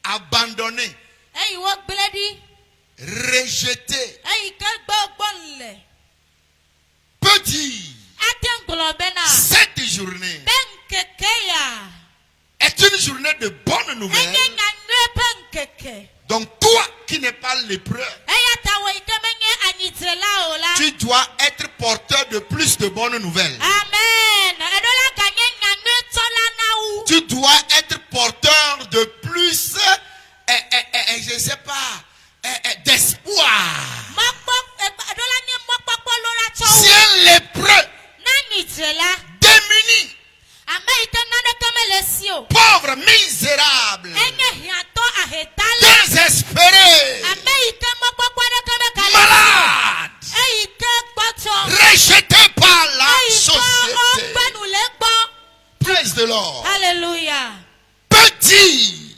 abandonné, rejeté, peut dire cette journée est une journée de bonnes nouvelles. Donc toi qui n'es pas lépreux, tu dois être porteur de plus de bonnes nouvelles. Tu dois être porteur de plus, je ne sais pas, d'espoir. Si un lépreux, démuni, pauvre, misérable, désespéré, malade, rejeté par la société, praise the Lord, Hallelujah. petit,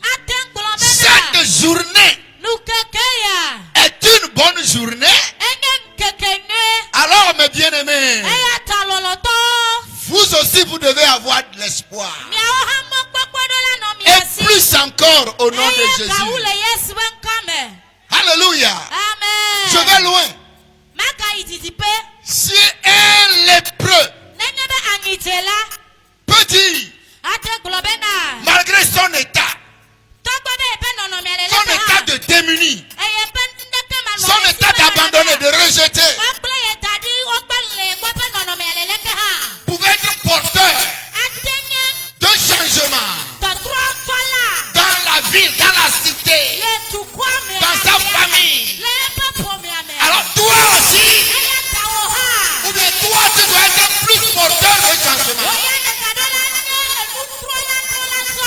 cette journée est une bonne journée. Alors mes bien-aimés, vous aussi vous devez avoir de l'espoir. Et plus encore au nom de Jésus. Alléluia. Je vais loin. Si un lépreux peut dire, malgré son état de démuni, son état d'abandonné, de rejeté, pouvait être porteur d'un changement dans la ville, dans la cité, dans sa famille. Alors toi aussi, ou bien toi, tu dois être plus porteur de changement.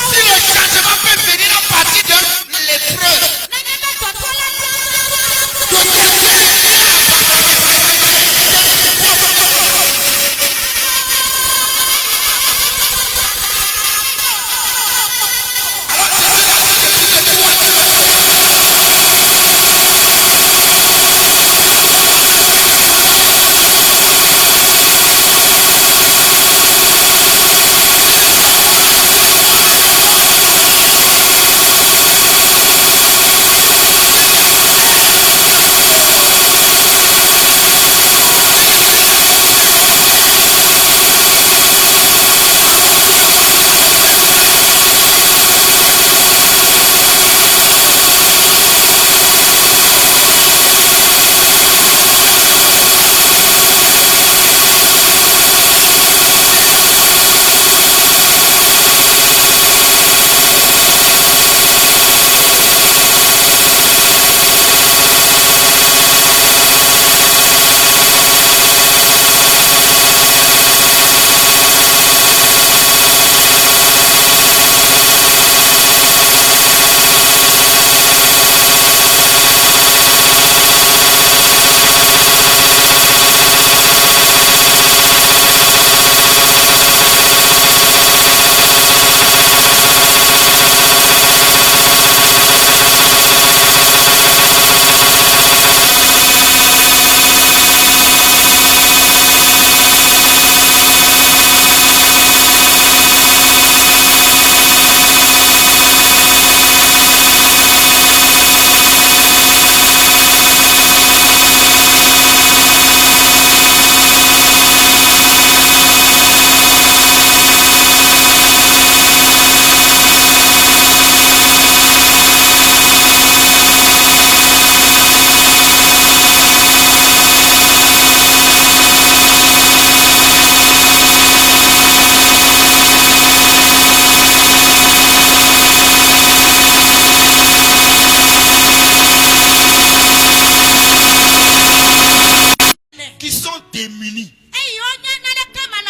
Si le changement peut venir à partir d'un lépreux, démunis,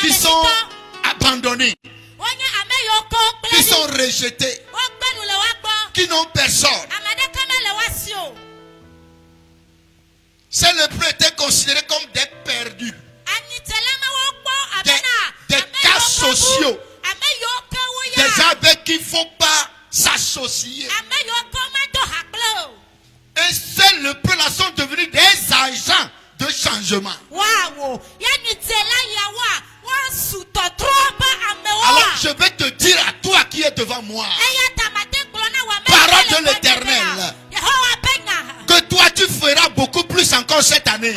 qui sont abandonnés, qui sont rejetés, qui n'ont personne. Ces lépreux étaient considérés comme des perdus, des cas sociaux, des gens avec qui il ne faut pas s'associer. Et ces lépreux-là sont devenus des agents de changement. Alors je vais te dire à toi qui es devant moi, de l'Éternel que toi tu feras beaucoup plus encore cette année.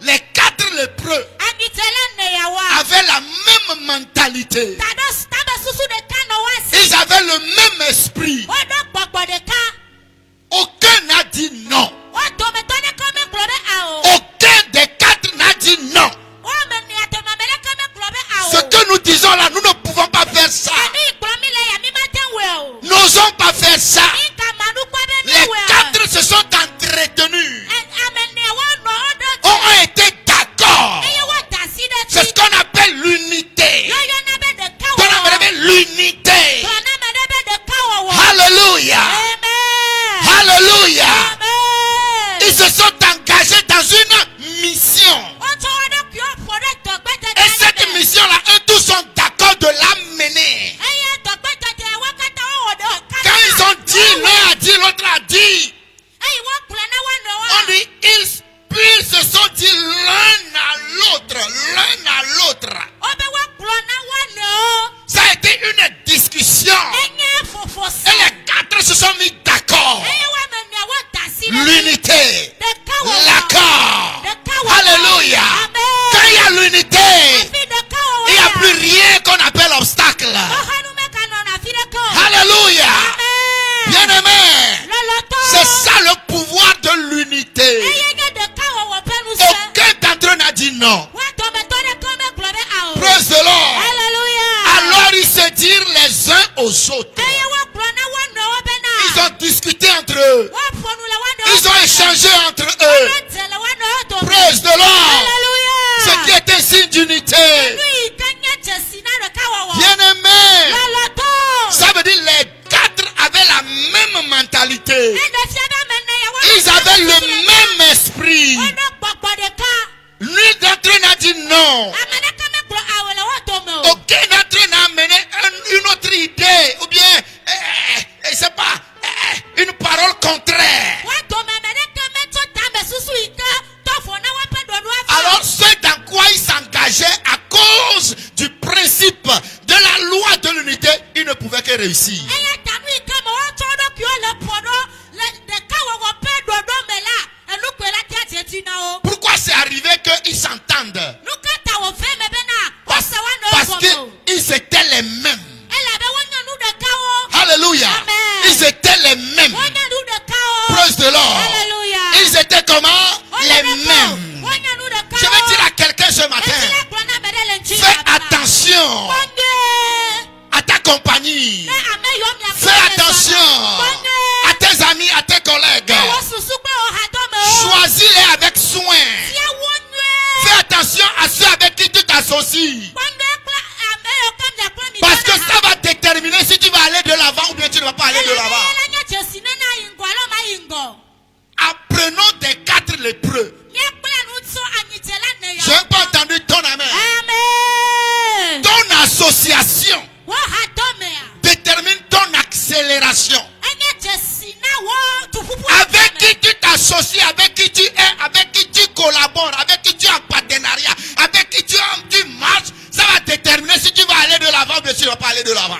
Les 4 lépreux avaient la même mentalité. Ils avaient le même esprit. Aucun n'a dit non. Aucun des 4 n'a dit non. Ce que nous disons là, nous ne pouvons pas faire ça. N'osons pas faire ça. Les 4 se sont entretenus. Ont été d'accord. C'est ce qu'on appelle l'unité. On appelle l'unité. Alléluia. Alléluia. Ils se sont engagés dans une mission. Et cette mission-là, eux tous sont d'accord de la mener. Quand ils ont dit, l'un a dit, l'autre a dit. On dit, ils se sont dit l'un à l'autre. Ça a été une discussion. Et les 4 se sont mis d'accord. L'unité. L'accord. Alléluia. Quand il y a l'unité, il n'y a plus rien qu'on appelle obstacle. Alléluia. Bien-aimé, c'est ça le pouvoir de l'unité. Aucun d'entre eux n'a dit non. Praise the Lord. Alors ils se dirent les uns aux autres. Ils ont discuté entre eux. Ils ont échangé entre eux. Praise the Lord. Ce qui est un signe d'unité. Bien-aimé, ça veut dire les 4 avaient la même mentalité. Ils avaient le même esprit. L'un d'entre eux n'a dit non. Aucun d'entre eux n'a amené une autre idée ou bien, je sais pas, une parole contraire. Alors c'est dans quoi ils s'engageaient à cause du principe de la loi de l'unité, ils ne pouvaient que réussir. Pourquoi c'est arrivé qu'ils s'entendent? Parce qu'ils étaient les mêmes. Alléluia. Ils étaient les mêmes. Praise the Lord. Ils étaient comment? Les mêmes. Je vais dire à quelqu'un ce matin, fais attention à ta compagnie. Fais attention à tes amis, à tes collègues. Choisis-les avec soin. Fais attention à ceux avec qui tu t'associes. Parce que ça va déterminer si tu vas aller de l'avant ou bien tu ne vas pas aller de l'avant. Apprenons des 4 lépreux. Je n'ai pas entendu ton amen. Ton association détermine ton accélération. Avec qui tu t'associes, avec qui tu es, avec qui tu collabores, avec qui tu es en partenariat, avec qui tu marches, ça va déterminer si tu vas aller de l'avant ou bien si tu ne vas pas aller de l'avant.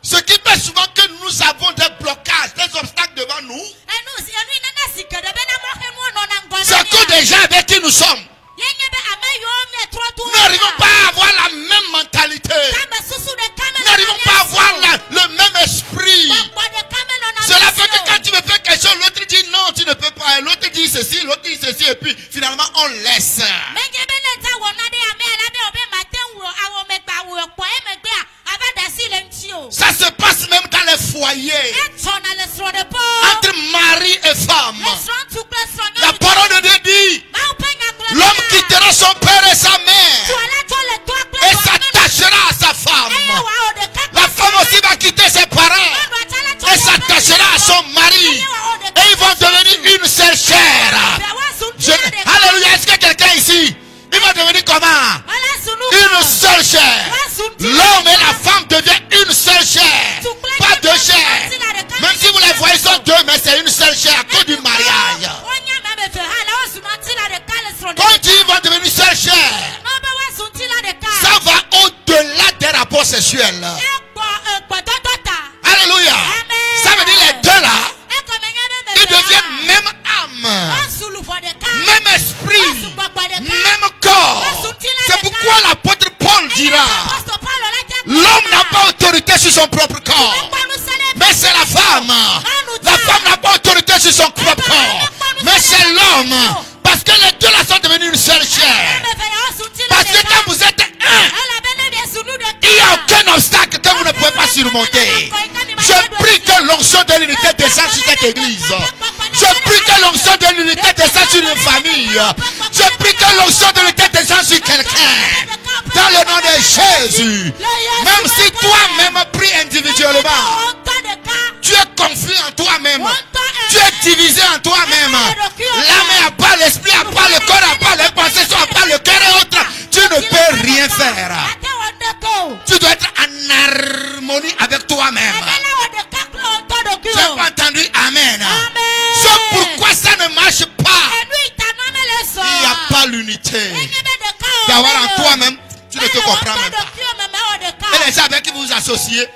Ce qui fait souvent que nous avons des blocages, des obstacles devant nous, c'est à cause des gens avec qui nous sommes. Nous n'arrivons pas à avoir la même mentalité. Nous n'arrivons pas à avoir le même esprit. Cela fait que quand tu me fais quelque chose, l'autre dit non, tu ne peux pas. L'autre dit ceci, l'autre dit ceci, et puis finalement on laisse. Ça se passe même dans les foyers. Entre mari et femme. La parole de Dieu dit, l'homme quittera son père et sa mère et s'attachera à sa femme. La femme aussi va quitter ses parents et s'attachera à son mari. Et ils vont devenir une seule chair. Alléluia. Est-ce que quelqu'un ici, même esprit, même corps. C'est pourquoi l'apôtre Paul dira, l'homme n'a pas autorité sur son propre corps, mais c'est la femme. La femme n'a pas autorité sur son propre corps, mais c'est l'homme. Parce que les deux là sont devenus une seule chair. Parce que quand vous êtes un, il n'y a aucun obstacle que vous ne pouvez pas surmonter. Je prie que l'onction de l'unité descende sur cette église. Je prie que l'onction de l'unité descende sur une famille. Je prie que l'onction de l'unité descende sur quelqu'un. Dans le nom de Jésus. Même si toi-même pries individuellement, tu es confus en toi-même. Tu es divisé en toi-même. L'âme à part, l'esprit à part, le corps à part, les pensées sont à part, le cœur et autres. Tu ne peux rien faire. Tu dois être en harmonie avec toi-même. Tu n'as pas entendu? Amen. C'est pourquoi ça ne marche pas. Il n'y a pas l'unité. D'avoir en toi-même, tu ne te comprends même pas. Et les gens avec qui vous vous associez,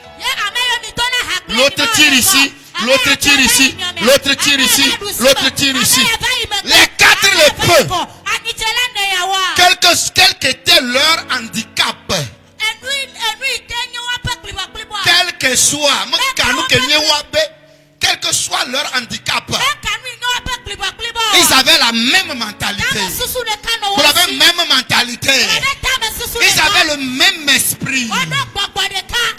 l'autre tire ici, l'autre tire ici, l'autre tire ici, l'autre tire ici. Les quatre les peu. Quel qu'était leur handicap, quel que soit, quel que soit leur handicap, ils avaient la même mentalité. Vous avez la même mentalité. Ils avaient le même esprit.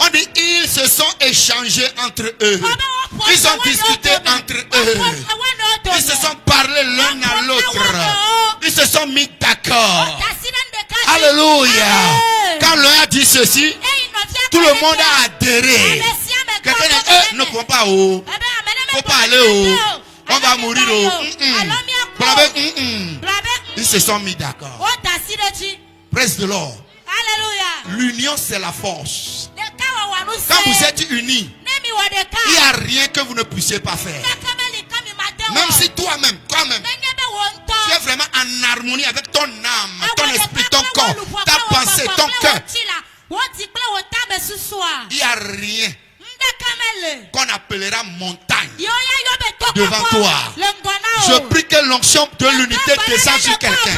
On dit ils se sont échangés entre eux. Ils ont discuté entre eux. Ils se sont parlé l'un à l'autre. Ils se sont mis d'accord. Alléluia. Quand l'un a dit ceci, tout le monde a adhéré. Quelqu'un dit, ne crois pas haut. Faut pas aller haut. On va mourir haut. Ils se sont mis d'accord. Praise the Lord. L'union c'est la force. Quand vous êtes unis, il n'y a rien que vous ne puissiez pas faire. Même si toi-même, tu es vraiment en harmonie avec ton âme, ton esprit, ton corps, ta pensée, ton cœur. Il n'y a rien qu'on appellera montagne devant toi. Je prie que l'onction de l'unité descende sur quelqu'un.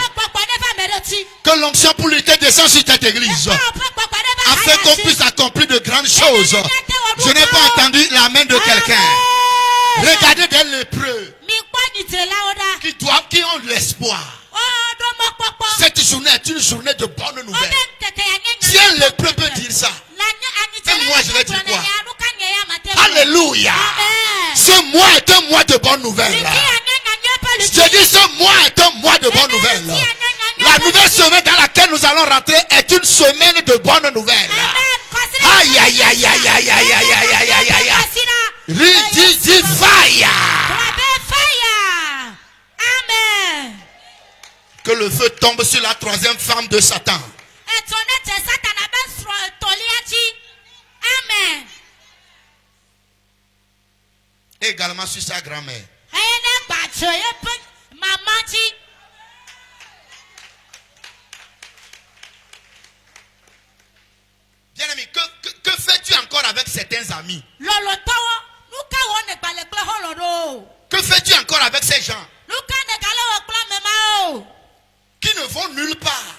Que l'onction pour l'unité descende sur cette église. Afin qu'on puisse accomplir de grandes choses. Je n'ai pas entendu la main de quelqu'un. Regardez des lépreux qui ont l'espoir. Cette journée est une journée de bonne nouvelle. Si un lépreux peut dire ça, et moi je vais dire quoi? Alléluia. Ce mois est un mois de bonne nouvelle. Je dis ce mois est un mois de bonne nouvelle. La nouvelle semaine dans laquelle nous allons rentrer est une semaine de bonne nouvelle. Aïe aïe aïe aïe aïe aïe aïe aïe aïe aïe aïe aïe. Fire. Amen. Que le feu tombe sur la troisième femme de Satan. Amen. Également sur sa grand-mère. Bien-aimé, que fais-tu encore avec certains amis? Que fais-tu encore avec ces gens qui ne vont nulle part,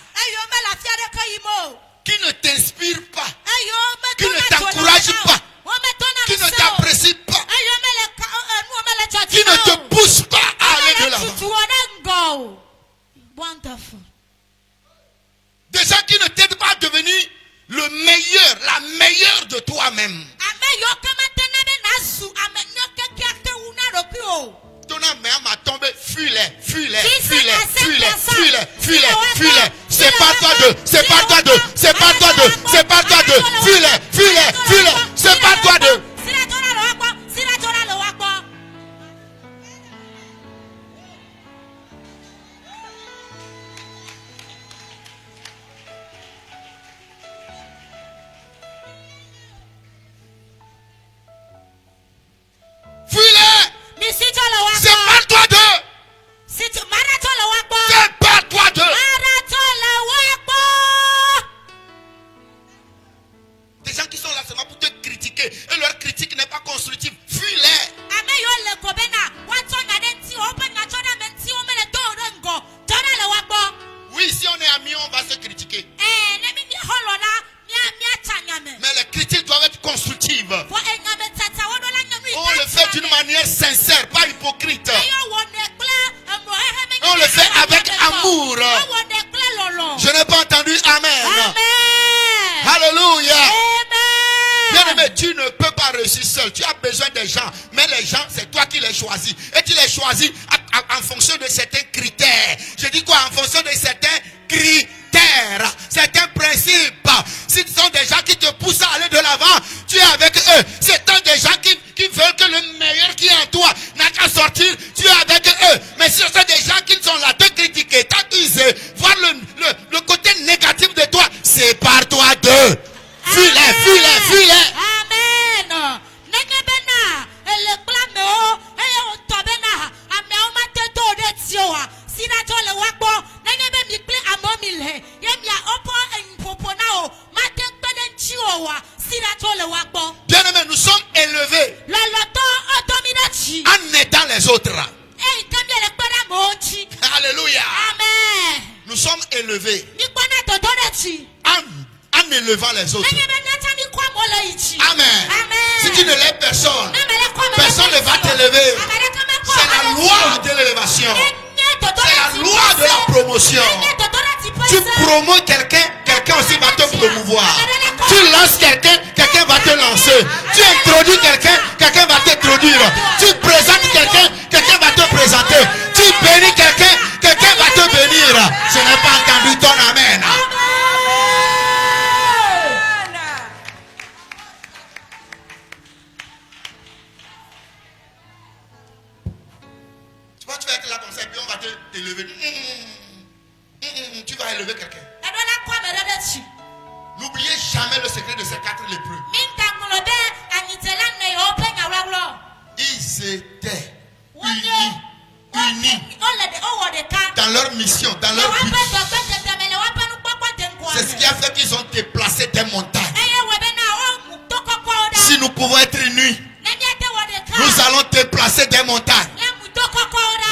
qui ne t'inspirent pas, qui ne t'encouragent pas, qui ne t'apprécient pas, qui ne te poussent pas à aller de l'avant? Des gens qui ne t'aident pas à devenir le meilleur, la meilleure de toi-même. Ton âme m'a tombé, fuis-les, fuis-les, fuis-les, fuis-les, fuis-les, fuis-les, fuis-les. C'est pas toi deux, c'est pas toi deux, c'est pas toi deux, c'est pas toi deux, fuis-les, fuis-les, fuis-les, c'est pas toi deux. Fuis-les. C'est pas toi deux. C'est pas toi deux. Des gens qui sont là seulement pour te critiquer et leur dit Amen. Amen. Alléluia. Amen. Bien-aimé, tu ne peux pas réussir seul. Tu as besoin des gens. Mais les gens, c'est toi qui les choisis. Et tu les choisis en fonction de certains critères. Je dis quoi? En fonction de certains critères, certains principes. Si ce sont des gens qui te poussent à aller de l'avant, tu es avec eux. Si ce sont des gens qui veulent que le meilleur qui est en toi n'a qu'à sortir, tu es avec eux. Mais si ce sont des gens qui sont là te critiquer, t'accuser, voir le côté négatif de toi, sépare-toi d'eux. Fuis-les, fuis-les, fuis-les. Amen. Bien-aimés, nous sommes élevés en aidant les autres. Alléluia. Amen. Nous sommes élevés en élevant les autres. Amen. Si tu ne lèves personne, personne ne va t'élever. C'est la loi de l'élévation. C'est la loi de la promotion. Tu promos quelqu'un, quelqu'un aussi va te promouvoir. Tu lances quelqu'un, quelqu'un va te lancer. Tu introduis quelqu'un, quelqu'un va t'introduire. Tu présentes quelqu'un, quelqu'un va te présenter. Tu bénis quelqu'un, quelqu'un va te bénir. Je n'ai pas entendu ton amen. Tu vas être là comme ça et puis on va t'élever. Tu vas élever quelqu'un. N'oubliez jamais le secret de ces 4 lépreux. Ils étaient unis dans leur mission, dans leur but. C'est ce qui a fait qu'ils ont déplacé des montagnes. Si nous pouvons être unis, nous allons déplacer des montagnes.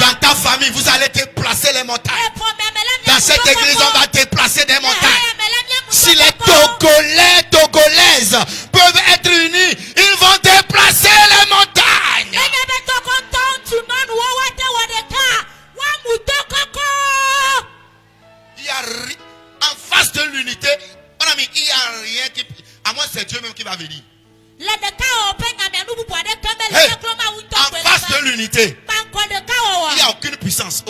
Dans ta famille, vous allez déplacer les montagnes. Dans cette église, on va déplacer des montagnes. Si les Togolais, Togolaises peuvent être unis, ils vont déplacer les montagnes. Il y a en face de l'unité, mon ami, il n'y a rien qui... À moi, c'est Dieu même qui va venir. Hey, en face de l'unité, il n'y a aucune puissance.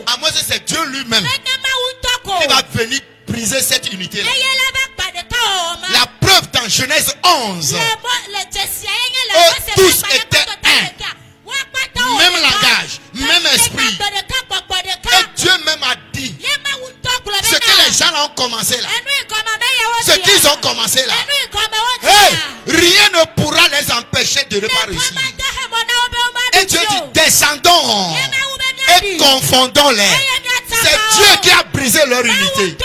À moi, c'est Dieu lui-même qui va venir briser cette unité-là. La preuve dans Genèse 11, eux tous étaient un. Même langage, même esprit. Et Dieu même a dit ce que les gens ont commencé là. Ce qu'ils ont commencé là. Hey, rien ne pourra les empêcher de ne pas réussir. Et Dieu dit descendons et confondons-les. C'est Dieu qui a brisé leur unité.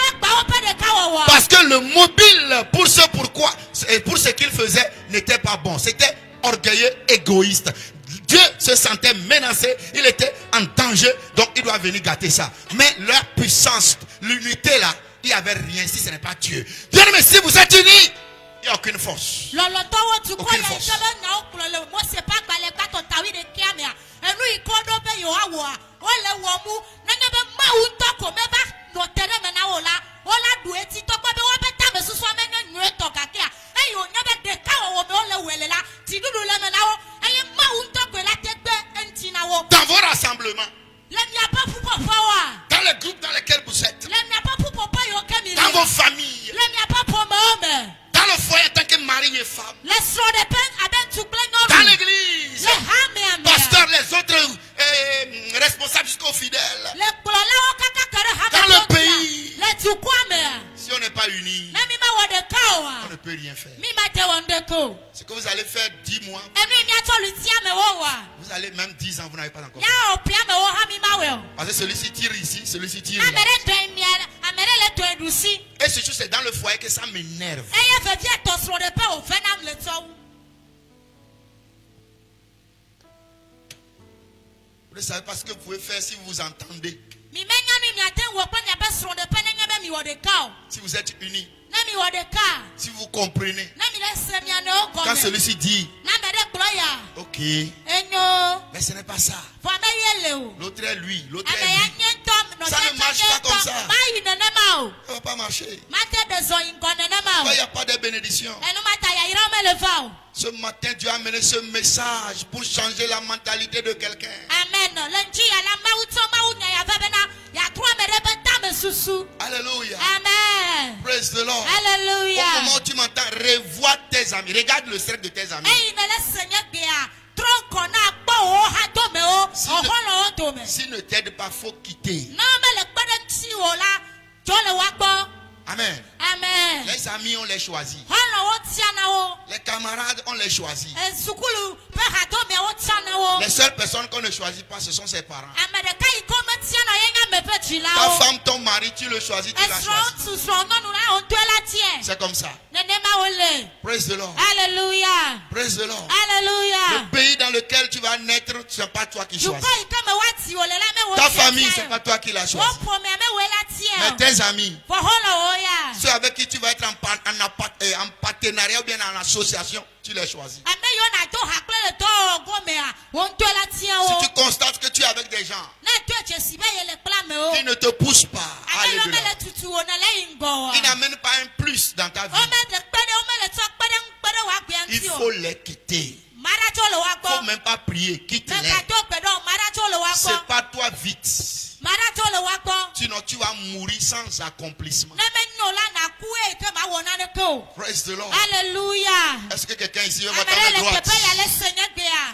Parce que le mobile pour ce qu'il faisait n'était pas bon. C'était orgueilleux, égoïste. Dieu se sentait menacé, il était en danger, donc il doit venir gâter ça. Mais leur puissance, l'unité là, il n'y avait rien si ce n'est pas Dieu. Bien aimé, si vous êtes unis, il n'y a aucune force. Aucune force. Dans vos rassemblements, dans les groupes dans lesquels vous êtes, dans vos familles, dans le foyer en tant que mari et femme, dans l'église, pasteur, les autres responsables jusqu'aux fidèles, dans le pays. Si on n'est pas unis, on ne peut rien faire. Ce que vous allez faire 10 mois, vous allez même 10 ans, vous n'avez pas encore fait. Parce que celui-ci tire ici, celui-ci tire là. Et surtout c'est dans le foyer que ça m'énerve. Vous ne savez pas ce que vous pouvez faire si vous vous entendez. Si vous êtes unis, si vous comprenez, quand celui-ci dit ok, mais ce n'est pas ça. L'autre est lui, l'autre est lui. Ça ne marche pas comme ça. Ça ne va pas marcher. Il n'y a pas de bénédiction. Ce matin, Dieu a amené ce message pour changer la mentalité de quelqu'un. Amen. Alléluia. Amen. Praise the Lord. Alléluia. Au moment où tu m'entends, revois tes amis. Regarde le cercle de tes amis. S'ils ne t'aident pas, il faut quitter. Amen. Amen. Les amis, on les choisit. Les camarades, on les choisit. Les seules personnes qu'on ne choisit pas, ce sont ses parents. Ta femme, ton mari, tu le choisis, tu l'as choisi. C'est comme ça. Praise the Lord. Alléluia. Praise the Lord. Alléluia. Le pays dans lequel tu vas naître, ce n'est pas toi qui choisis. Ta famille, ce n'est pas toi qui l'as choisi. Mais tes amis, ceux avec qui tu vas être en partenariat ou bien en association, tu les choisis. Si tu constates que tu es avec des gens qui ne te poussent pas à aller de l'avant, qui n'amènent pas un plus dans ta vie, il faut les quitter. Il ne faut même pas prier, quitte-les. C'est pas toi vite. Sinon tu vas mourir sans accomplissement. Praise the Lord. Alléluia. Est-ce que quelqu'un ici veut voir sa main droite?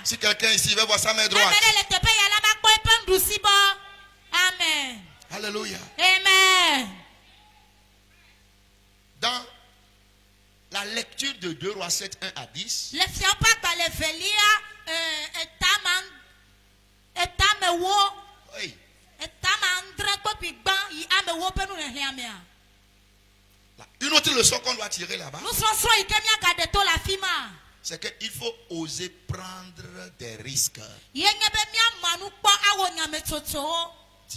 Si quelqu'un ici veut voir sa main droite. Amen. Alléluia. Amen. Dans la lecture de 2 Rois 7, 1 à 10, oui. Une autre leçon qu'on doit tirer là-bas, c'est qu'il faut oser prendre des risques. Dis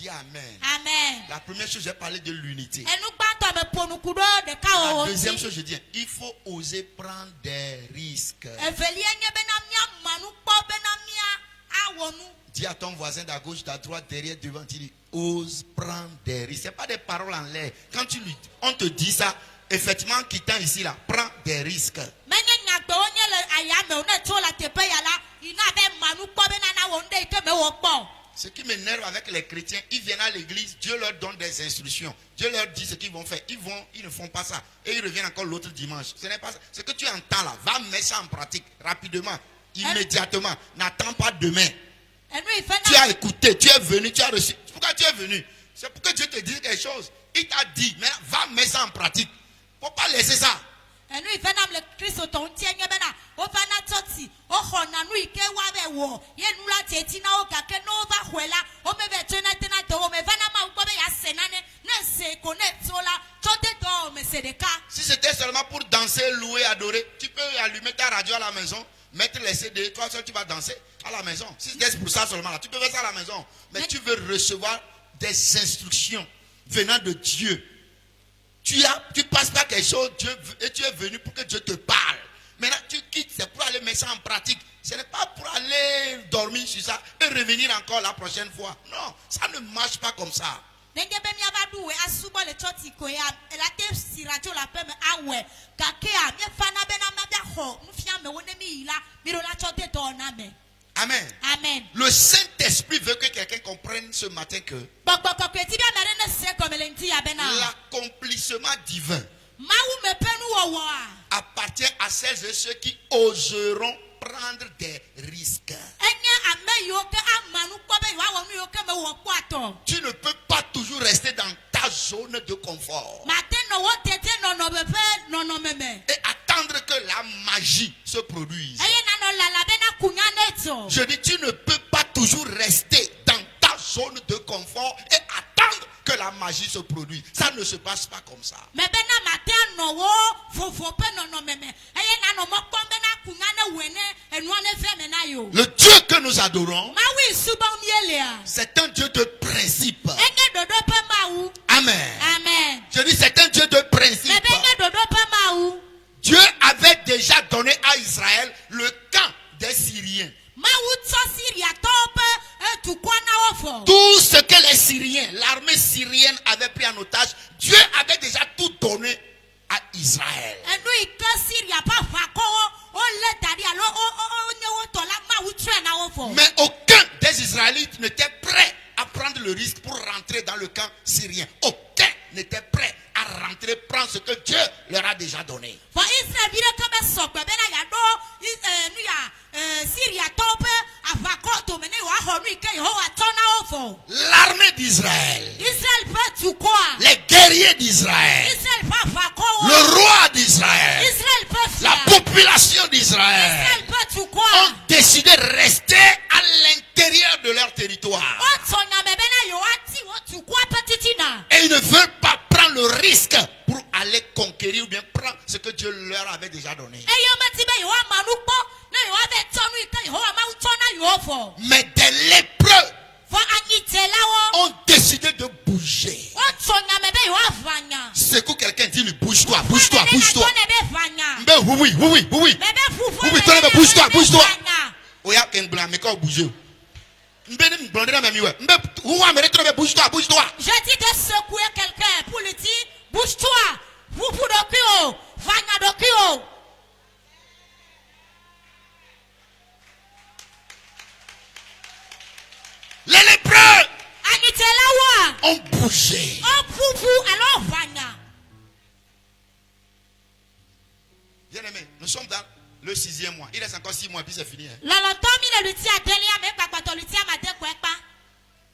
Amen. Amen. La première chose, j'ai parlé de l'unité. La La deuxième chose, je dis, il faut oser prendre des risques. Dis à ton voisin d'à gauche, d'à droite, derrière, devant, tu dis, ose prendre des risques. Ce n'est pas des paroles en l'air. Quand on te dit ça, effectivement, en quittant ici, là, prends des risques. Ce qui m'énerve avec les chrétiens, ils viennent à l'église, Dieu leur donne des instructions. Dieu leur dit ce qu'ils vont faire. Ils ne font pas ça. Et ils reviennent encore l'autre dimanche. Ce n'est pas ça. Ce que tu entends là, va mettre ça en pratique rapidement, immédiatement. N'attends pas demain. Tu as écouté, tu es venu, tu as reçu. Pourquoi tu es venu? C'est pour que Dieu te dise quelque chose. Il t'a dit, mais va mettre ça en pratique. Il ne faut pas laisser ça. Si c'était seulement pour danser, louer, adorer, tu peux allumer ta radio à la maison, mettre les CD, toi seul tu vas danser à la maison. Si c'était pour ça seulement là, tu peux faire ça à la maison. Mais tu veux recevoir des instructions venant de Dieu. Tu passes par quelque chose, et tu es venu pour que Dieu te parle. Maintenant, tu quittes, c'est pour aller mettre ça en pratique. Ce n'est pas pour aller dormir sur ça et revenir encore la prochaine fois. Non, ça ne marche pas comme ça. Amen. Amen. Le Saint-Esprit veut que quelqu'un comprenne ce matin que l'accomplissement divin appartient à celles et ceux qui oseront prendre des risques. Tu ne peux pas toujours rester dans ta zone de confort et attendre que la magie se produise. Je dis, tu ne peux pas toujours rester dans ta zone de confort et attendre que la magie se produise. Ça ne se passe pas comme ça. Le Dieu que nous adorons, c'est un Dieu de principe. Amen. Amen. Je dis, c'est un Dieu de principe. Dieu avait déjà donné à Israël le camp des Syriens. Tout ce que les Syriens, l'armée syrienne avait pris en otage, Dieu avait déjà tout donné à Israël. Mais aucun des Israélites n'était prêt à prendre le risque pour rentrer dans le camp syrien. Aucun n'était prêt à rentrer, prendre ce que Dieu leur a déjà donné. L'armée d'Israël, les guerriers d'Israël, le roi d'Israël, la population d'Israël ont décidé de rester à l'intérieur de leur territoire. Et ils ne veulent pas prendre le risque pour aller conquérir ou bien prendre ce que Dieu leur avait déjà donné. Mais des lépreux ont décidé de bouger. Secoue quelqu'un, dit lui, bouge-toi, bouge-toi, bouge-toi. Oui, oui, oui. Oui, bouge-toi, bouge-toi. Bouge-toi, bouge-toi. Je dis de secouer quelqu'un pour lui dire, bouge-toi. Vous dokio, vanya dokio. Les lépreux ont bougé. Bien aimé, nous sommes dans le 6e mois. Il reste encore 6 mois et puis c'est fini.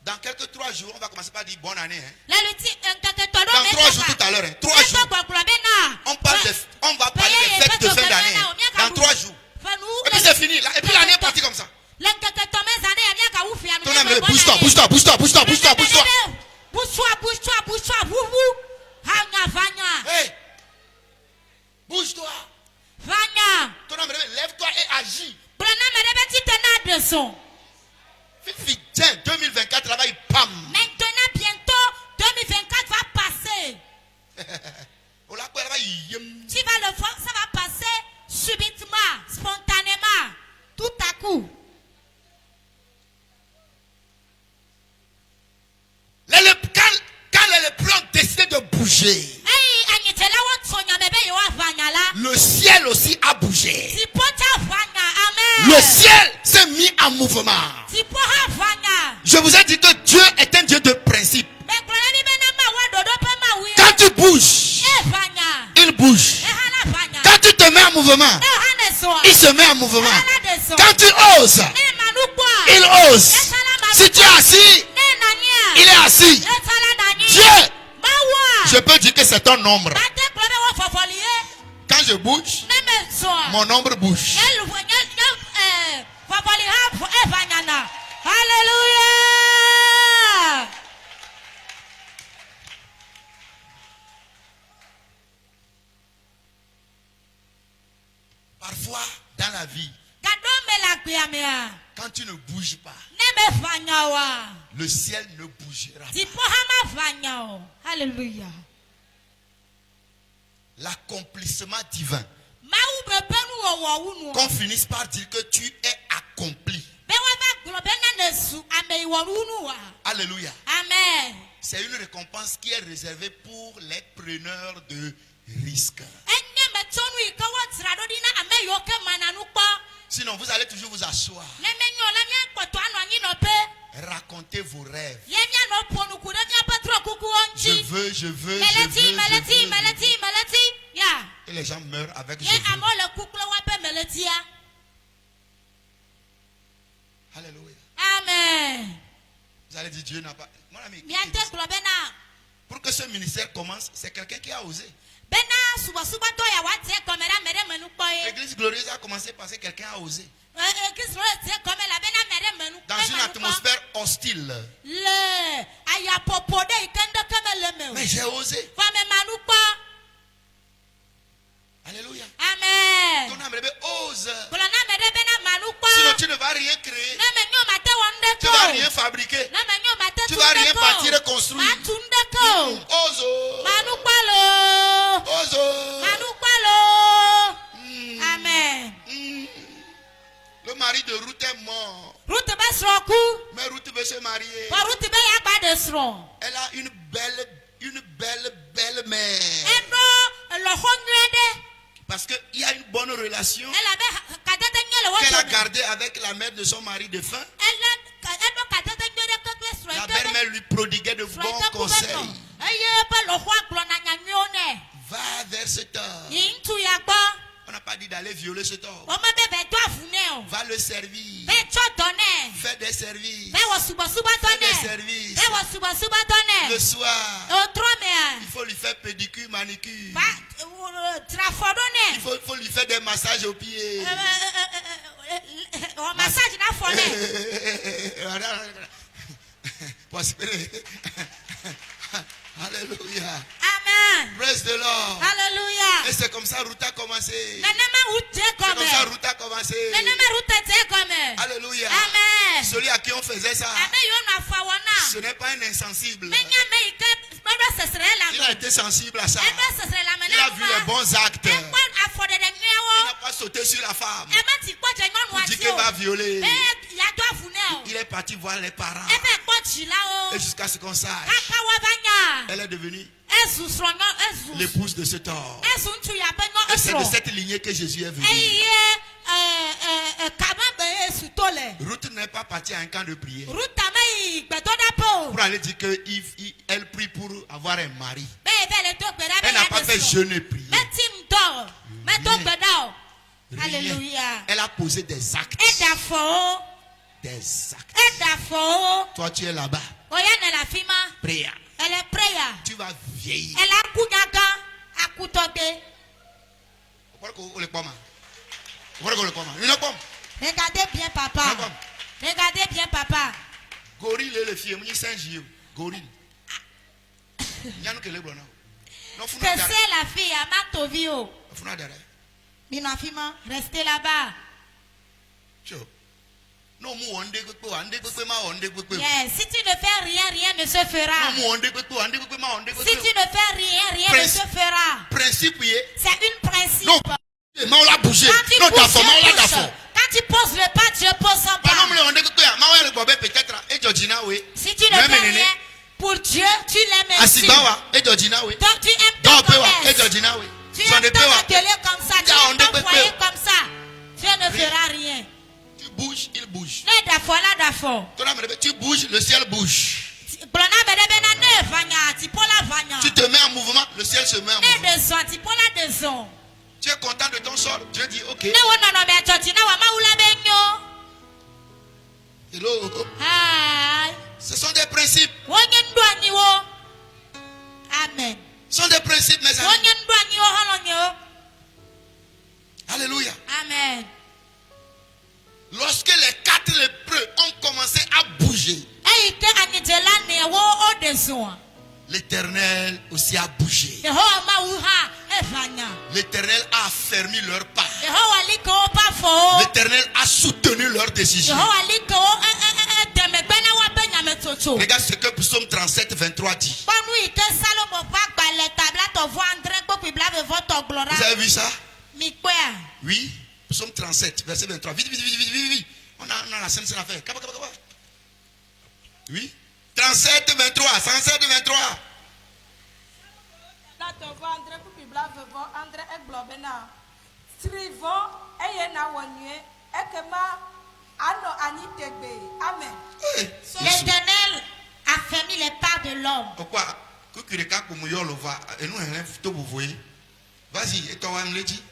Dans quelques 3 jours, on va commencer par dire bonne année. Dans 3 jours tout à l'heure. 3 jours. On va parler des fêtes de fin d'année. Dans 3 jours. Et puis c'est fini. Et puis l'année est partie comme ça. Bouge-toi, bouge-toi, bouge-toi, bouge-toi, bouge-toi, bouge-toi. Hey! Bouge-toi. Lève-toi et agis. Tiens, 2024 là-bas, il pam. Maintenant, bientôt, 2024 va passer. Tu vas le voir, ça va passer subitement, spontanément, tout à coup. Quand les lépreux ont décidé de bouger, le ciel aussi a bougé. Le ciel s'est mis en mouvement. Je vous ai dit que Dieu est un Dieu de principe. Quand tu bouges, il bouge. Quand tu te mets en mouvement, il se met en mouvement. Quand tu oses, il ose. Si tu es assis, il est assis. Dieu, je peux dire que c'est ton nombre. Quand je bouge, mon nombre bouge. Alléluia. Parfois, dans la vie, quand tu ne bouges pas, le ciel ne bougera pas. Alléluia. L'accomplissement divin. Qu'on finisse par dire que tu es accompli. Alléluia. Amen. C'est une récompense qui est réservée pour les preneurs de risques. Sinon, vous allez toujours vous asseoir. Racontez vos rêves. Je veux. Et les gens meurent avec je veux. Alléluia. Amen. Vous allez dire Dieu n'a pas. Mon ami, pour que ce ministère commence, c'est quelqu'un qui a osé. L'église glorieuse a commencé parce que quelqu'un a osé. Dans une atmosphère hostile. Mais j'ai osé. Alléluia. Amen. Ton âme ose. Sinon tu ne vas rien créer. Tu ne vas rien fabriquer. Tu ne vas rien bâtir et construire. Ose. Ose. Amen. Le mari de Ruth est mort. Mais Ruth veut se marier. Elle a une belle mère. Parce qu'il y a une bonne relation qu'elle a gardée avec la mère de son mari défunt. La belle-mère lui prodiguait de bons conseils. Va vers cet homme. On n'a pas dit d'aller violer cet homme. Va le servir. Fais des services. Fais des services. Le soir, il faut lui faire pédicure, manicure. Il faut lui faire des massages aux pieds. Alléluia. Amen. Praise the Lord. Hallelujah. Et c'est comme ça Ruth a commencé. C'est comme ça Ruth a commencé. Alléluia. Amen. Celui à qui on faisait ça, ce n'est pas un insensible. Il a été sensible à ça. Il a vu les bons actes. Il n'a pas sauté sur la femme pour dire qu'il va violer. Il est parti voir les parents. Et jusqu'à ce qu'on sache, elle est devenue l'épouse de cet homme. Et c'est de cette lignée que Jésus est venu. Ruth n'est pas partie à un camp de prière pour aller dire qu'elle prie pour avoir un mari. Elle n'a pas fait jeûne et prière. Alléluia. Elle a posé des actes. Des actes. Toi tu es là-bas. Prière. Tu vas vieillir. Regardez bien papa. Regardez bien papa. Gorille le fille, moi Saint-Gilles. Gorille. Que c'est la fille à Matovio. Restez là-bas. Yes, si tu ne fais rien, rien ne se fera. Si tu ne fais rien, rien ne se fera. Principe. C'est une principe. Non, on l'a bougé. Quand tu poses le pas, Dieu pose son pas. Si tu ne fais rien pour Dieu, tu l'aimes ainsi. Donc tu aimes ton commerce. Tu aimes ton atelier comme ça. Tu aimes ton foyer comme ça. Dieu ne fera rien. Tu bouges, il bouge. Tu bouges, le ciel bouge. Tu te mets en mouvement, le ciel se met en mouvement. Tu es content de ton sort, Dieu dit ok. Hello. Ce sont des principes. Amen. Ce sont des principes, mes amis. Alléluia. Amen. Lorsque les 4 lépreux ont commencé à bouger, l'Éternel aussi a bougé. L'Éternel a affermi leurs pas. L'Éternel a soutenu leurs décisions. Regarde ce que Psaume 37, 23 dit. Vous avez vu ça? Oui. Psaume 37, verset 23. Vite. On a la scène à faire. Oui. 37, 23. 37, 23. L'Éternel a fermé les pas de l'homme. Pourquoi? Vas-y, et toi,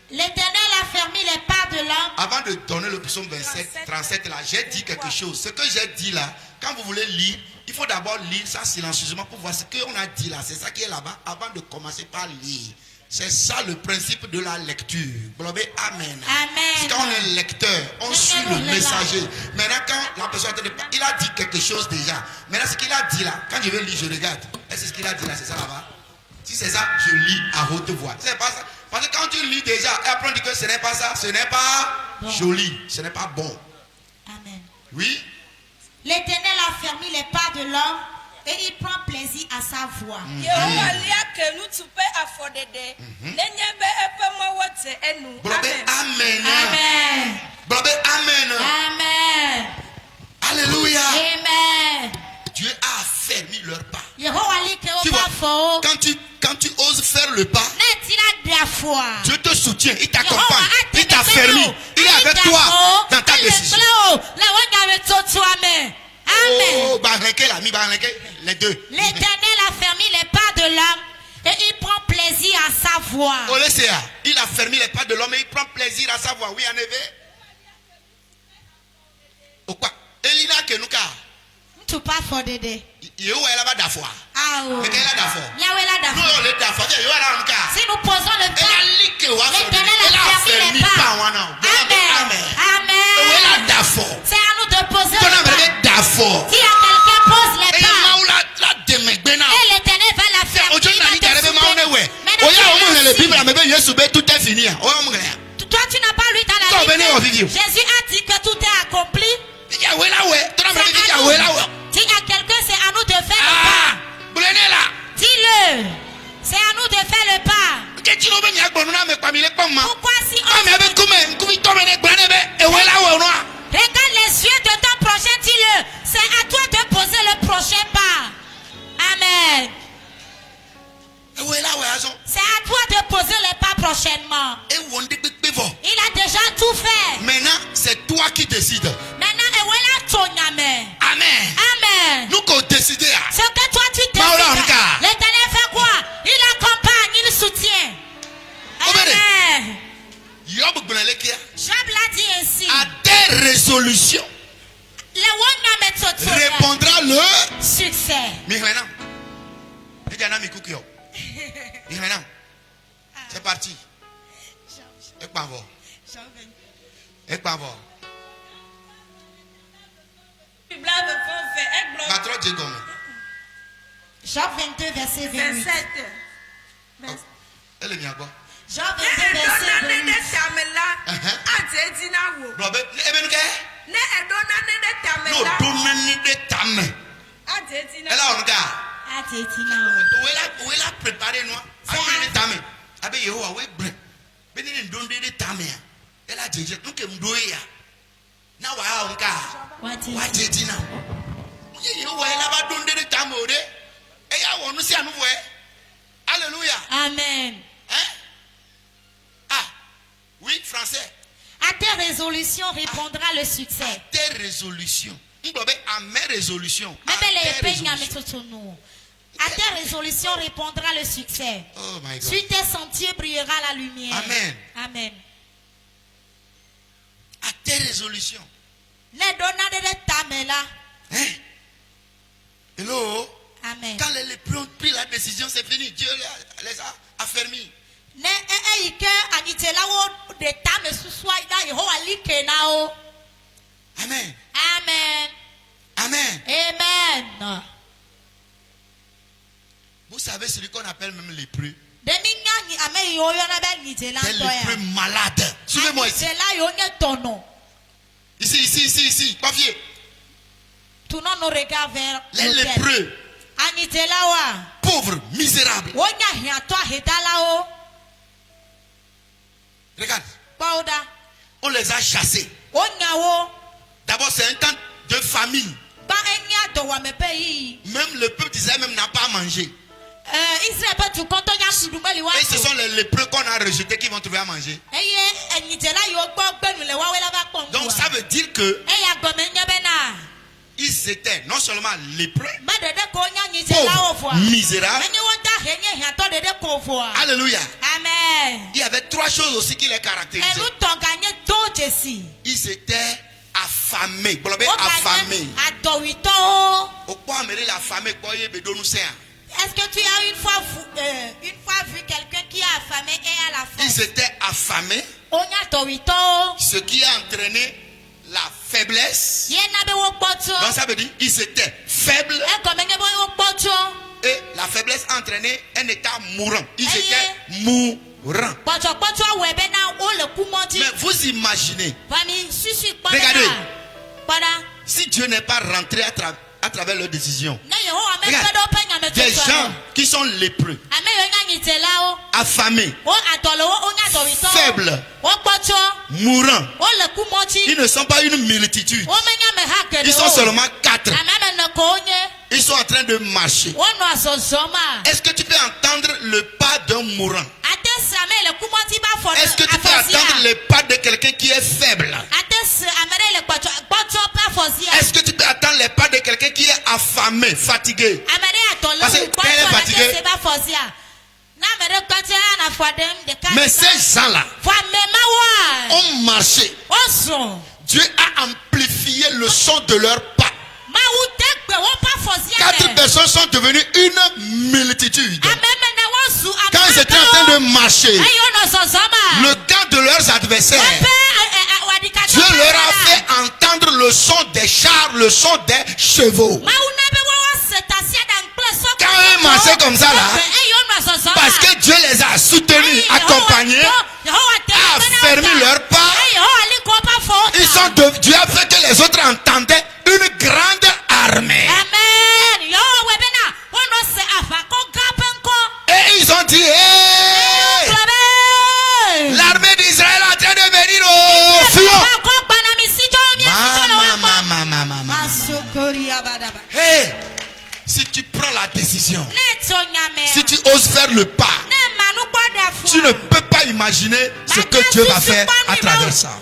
l'Éternel a fermé les pas de l'homme. Avant de donner le psaume 27, 37 là, j'ai dit quelque chose. Ce que j'ai dit là, quand vous voulez lire, il faut d'abord lire ça silencieusement pour voir ce qu'on a dit là. C'est ça qui est là-bas avant de commencer par lire. C'est ça le principe de la lecture. Amen. Amen. Quand on est lecteur, on suit le messager. Maintenant, quand la personne il a dit quelque chose déjà. Maintenant, ce qu'il a dit là, quand je vais lire, je regarde. Est-ce que ce qu'il a dit là, c'est ça là-bas? Si c'est ça, je lis à haute voix. C'est pas ça. Parce que quand tu lis déjà, et après on dit que ce n'est pas ça, ce n'est pas joli, ce n'est pas bon. Amen. Oui. L'Éternel a fermé les pas de l'homme et il prend plaisir à sa voix. Amen. Amen. Amen. Amen. Alléluia. Amen. Dieu a permis leur pas. Tu vois, quand tu oses faire le pas, Dieu te soutient, il t'accompagne, il t'a fermé, il est avec toi dans ta décision. Oh, les deux. L'Éternel a fermé les pas de l'homme et il prend plaisir à sa voix. Il a fermé les pas de l'homme et il prend plaisir à sa voix. Oui, en effet. Pourquoi? Elina Kenuka. Tu pas fort d'aider. Il est là-bas d'affoir. Ah oui. Mais quelle est d'affoir? Si nous posons le pas, l'Éternel a fermé les pas. Amen. Amen. C'est à nous de poser le pas. Si quelqu'un pose les pas, et l'Éternel va la fermer. Toi, tu n'as pas lu dans la Bible. Jésus a dit que tout est accompli. S'il y a quelqu'un, c'est à nous de faire le pas. Dis-le. C'est à nous de faire le pas. Pourquoi si on... Regarde les yeux de ton prochain, dis-le. C'est à toi de poser le prochain pas. Amen. C'est à toi de poser le pas prochainement. Il a déjà tout fait. Maintenant, c'est toi qui décides. Maintenant, Amen. Amen. Nous qu'on décide. Ce que toi tu décides. L'Éternel fait quoi? Il accompagne, il soutient. Amen. Job l'a dit ainsi. À tes résolutions répondra le succès. C'est parti. Jean 22, verset 28. Jean 22, verset 28. Alléluia. Amen. Ah, oui, français. À tes résolutions répondra le succès. À tes résolutions. À mes résolutions. À tes résolutions répondra le succès. Oh my God. Sur tes sentiers brillera la lumière. Amen. Amen. À tes résolutions. Hein? Hello. Amen. Quand les lépreux ont pris la décision, c'est fini. Dieu les a affermis. Amen. Amen. Amen. Amen. Vous savez celui qu'on appelle même lépreux. Des lépreux malades. Suivez-moi ici. Ici. Papier. Tournons nos regards vers les lépreux. Pauvres, misérables. Regarde. On les a chassés. D'abord, c'est un temps de famine. Même le peuple d'Israël n'a pas mangé. Et ce sont les lépreux qu'on a rejetés qui vont trouver à manger. Donc ça veut dire que ils étaient non seulement lépreux, pauvres, misérables. Alléluia. Amen. Il y avait trois choses aussi qui les caractérisaient. Ils étaient affamés. Affamés. Est-ce que tu as une fois vu quelqu'un qui a affamé et a la faim? Ils étaient affamés. Ce qui a entraîné la faiblesse. Donc ça veut dire qu'ils étaient faibles. Et la faiblesse a entraîné un état mourant. Ils étaient mourants. Mais vous imaginez. Regardez. Si Dieu n'est pas rentré à travers leurs décisions. Des gens qui sont lépreux, affamés, faibles, mourants. Ils ne sont pas une multitude. Ils sont seulement 4. Ils sont en train de marcher. Est-ce que tu peux entendre le pas d'un mourant? Est-ce que tu peux entendre le pas de quelqu'un qui est faible? Est-ce que tu peux entendre les pas de quelqu'un qui est affamé, fatigué? Parce que quand il est fatigué. Mais ces gens-là ont marché. Dieu a amplifié le son de leur pas. 4 personnes sont devenues une multitude. Quand ils étaient en train de marcher, le camp de leurs adversaires, Dieu leur a fait entendre le son des chars, le son des chevaux. Quand ils marchaient comme ça là, parce que Dieu les a soutenus, accompagnés, a fermé leurs pas, Dieu a fait que les autres entendaient une grande armée. Et ils ont dit, hey, l'armée d'Israël est en train de venir au Sion. Hey, si tu prends la décision, si tu oses faire le pas, tu ne peux pas imaginer ce que Dieu va faire à travers ça.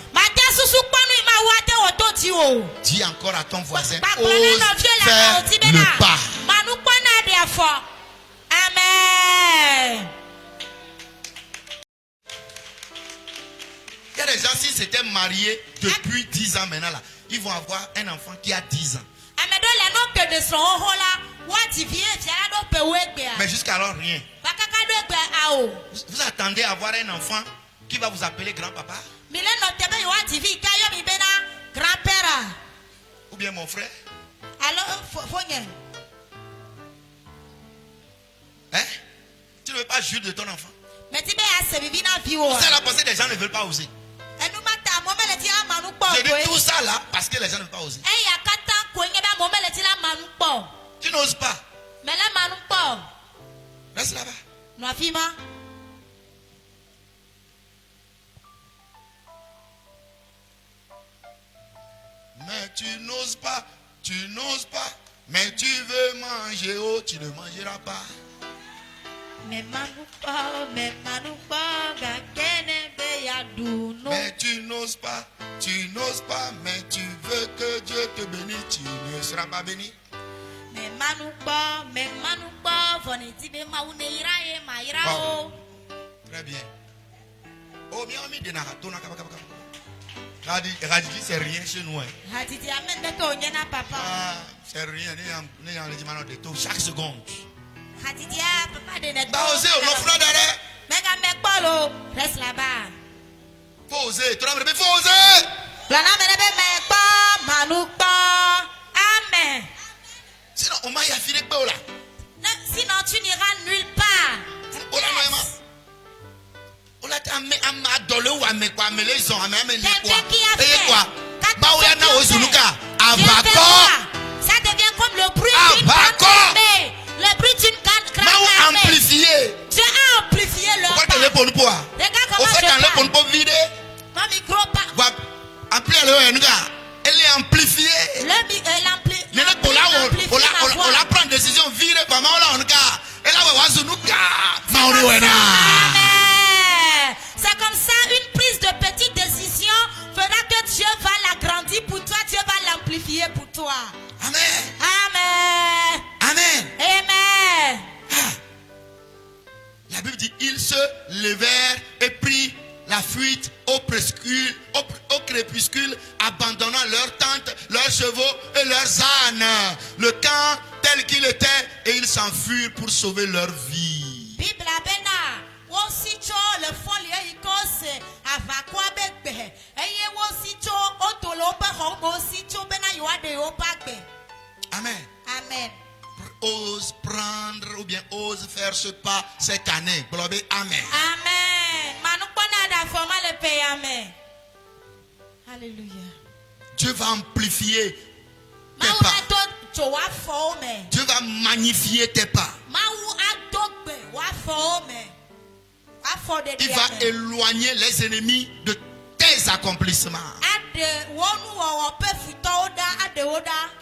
Dis encore à ton voisin, ose faire le pas. Amen. Il y a des gens, s'ils s'étaient mariés depuis 10 ans maintenant, là, ils vont avoir un enfant qui a 10 ans. Mais jusqu'alors, rien. Vous attendez à avoir un enfant qui va vous appeler grand-papa? Ou bien mon frère? Hein? Tu ne veux pas jurer de ton enfant? Vous allez penser que les gens ne veulent pas oser. Je dis tout ça là parce que les gens ne veulent pas oser. Tu n'oses pas. Reste là-bas. Mais tu n'oses pas, mais tu veux manger, oh, tu ne mangeras pas. Mais tu n'oses pas, mais tu veux que Dieu te bénisse, tu ne seras pas béni. Oh. Très bien. Oh, bien, on Radidi, c'est rien chez nous. C'est rien, chaque seconde. Osez, reste là-bas. Faut oser, faut oser. Amen. Sinon, on m'a affiné pas là. Sinon, tu n'iras nulle part. On a adolé ou amé quoi, mais les gens amé quoi. Ça devient comme le bruit d'une grande armée. Le bruit d'une grande armée. Amplifié. Tu as amplifié leur pas. Regarde comment je parle. Mon micro pas. Elle est amplifiée. On la prend décision vire par moi là on gars. Et là Amen. C'est comme ça une prise de petite décision fera que Dieu va l'agrandir pour toi, Dieu va l'amplifier pour toi. Amen. Amen. Amen. Amen. La Bible dit ils se levèrent et prirent la fuite au crépuscule, abandonnant leurs tentes, leurs chevaux et leurs ânes. Le camp tel qu'il était, et ils s'enfuirent pour sauver leur vie. Bible abena, wosicho le folie ikose avakwa begbe. Eye wosicho otolope wosicho bena yuade opagbe. Amen. Amen. Ose prendre ou bien ose faire ce pas cette année. Globé, amen. Amen. Amen. Alléluia. Dieu va amplifier tes pas. Dieu va magnifier tes pas. Il va éloigner les ennemis de tes accomplissements.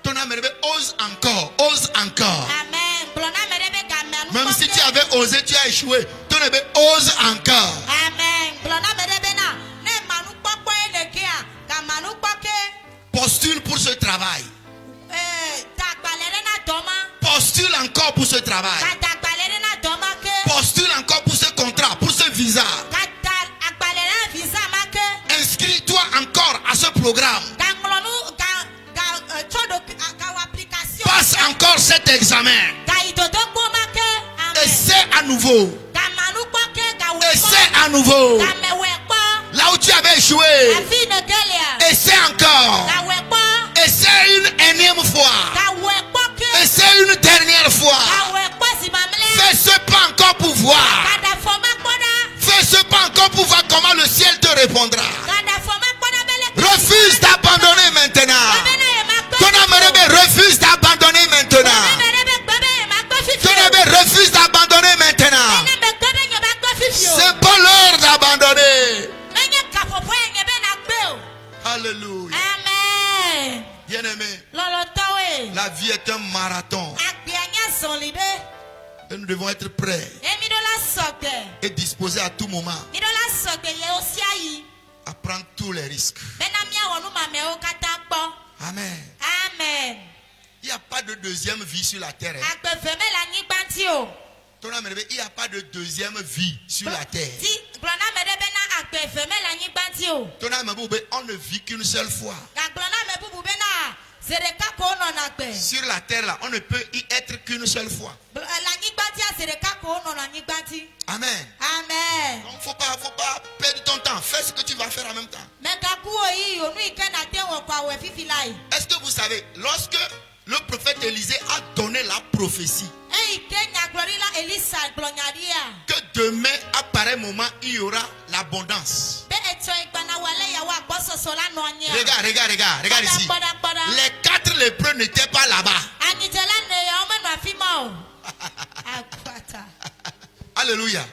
Ton âme ose encore, ose encore. Amen. Même si tu avais osé, tu as échoué. Ton âme ose encore. Amen. Postule pour ce travail. Postule encore pour ce travail. Postule encore pour ce contrat, pour ce visa. Inscris-toi encore à ce programme. Passe encore cet examen. Essaie à nouveau. Essaie à nouveau. Là où tu avais échoué, essaie encore. Essaie une énième fois. Essaie une dernière fois. Fais ce pas encore pour voir. Fais ce pas encore pour voir comment le ciel te répondra. Refuse d'abandonner maintenant. Ton âme refuse d'abandonner maintenant. Ton âme refuse d'abandonner maintenant. C'est pas l'heure d'abandonner. Alléluia. Amen. Bien-aimé, la vie est un marathon. Et nous devons être prêts et disposés à tout moment à prendre tous les risques. Amen. Amen. Il n'y a pas de deuxième vie sur la terre. Ton âme, il n'y a pas de deuxième vie sur la terre. Ton âme, on ne vit qu'une seule fois. Sur la terre là, on ne peut y être qu'une seule fois. Amen. Amen. Donc faut pas perdre ton temps. Fais ce que tu vas faire en même temps. Est-ce que vous savez, lorsque le prophète Élisée a donné la prophétie que demain, à pareil moment, il y aura l'abondance. Regarde ici. Les 4 lépreux n'étaient pas là-bas. Alléluia.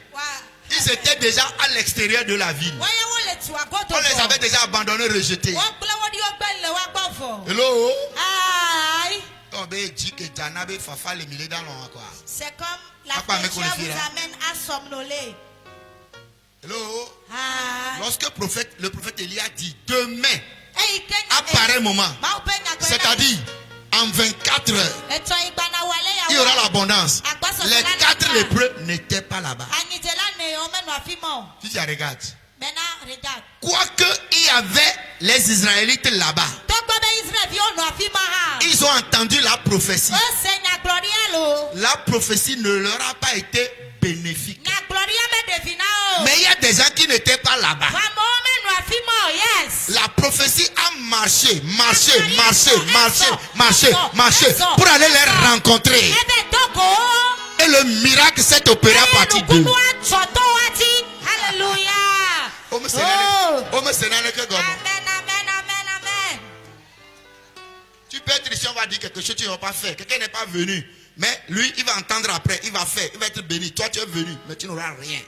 Ils étaient déjà à l'extérieur de la ville. On les avait déjà abandonnés, rejetés. Hello? C'est comme la fraîcheur vous amène à somnoler. Hello? Lorsque le prophète Élie a dit demain, à pareil moment, c'est-à-dire en 24 heures, il y aura l'abondance. Les 4 lépreux n'étaient pas là-bas. Tu dis, regarde. Quoique il y avait les Israélites là-bas, ils ont entendu la prophétie. La prophétie ne leur a pas été bénéfique. Mais il y a des gens qui n'étaient pas là-bas. La prophétie a marché pour aller les rencontrer. Et le miracle s'est opéré à partir d'eux. Alléluia. Tu peux être ici, on va dire quelque chose que tu n'as pas fait. Quelqu'un n'est pas venu. Mais lui, il va entendre après. Il va faire. Il va être béni. Toi, tu es venu. Mais tu n'auras rien.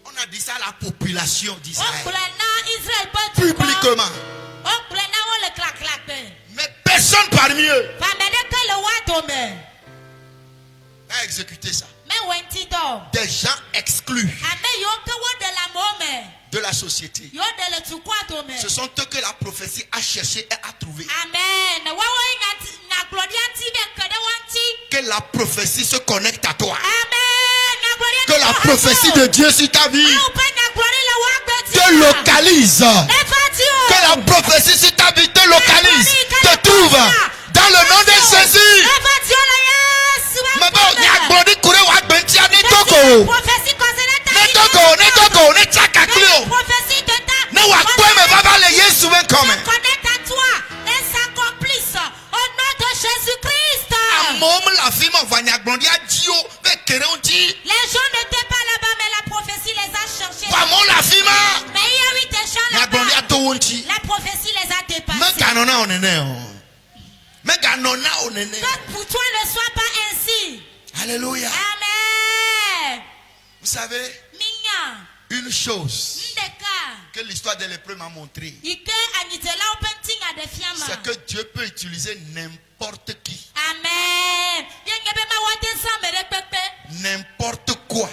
On a dit ça à la population d'Israël. Publiquement. Mais personne parmi eux a exécuté ça. Des gens exclus de la société. Ce sont eux que la prophétie a cherché et a trouvé. Amen. Que la prophétie se connecte à toi. Amen. Que la prophétie de Dieu sur ta vie te localise. Que la prophétie sur ta vie te localise. Te trouve. Dans le nom de Jésus. Connecte à toi et s'accomplissent au nom de Jésus-Christ. Les gens n'étaient pas là-bas, mais la prophétie les a cherchés. Mais il y a eu des gens là-bas. La prophétie les a dépassés. Que pour toi ne soit pas ainsi. Alléluia. Amen. Vous savez, une chose que l'histoire des lépreux m'a montré, c'est que Dieu peut utiliser n'importe qui. Amen. N'importe quoi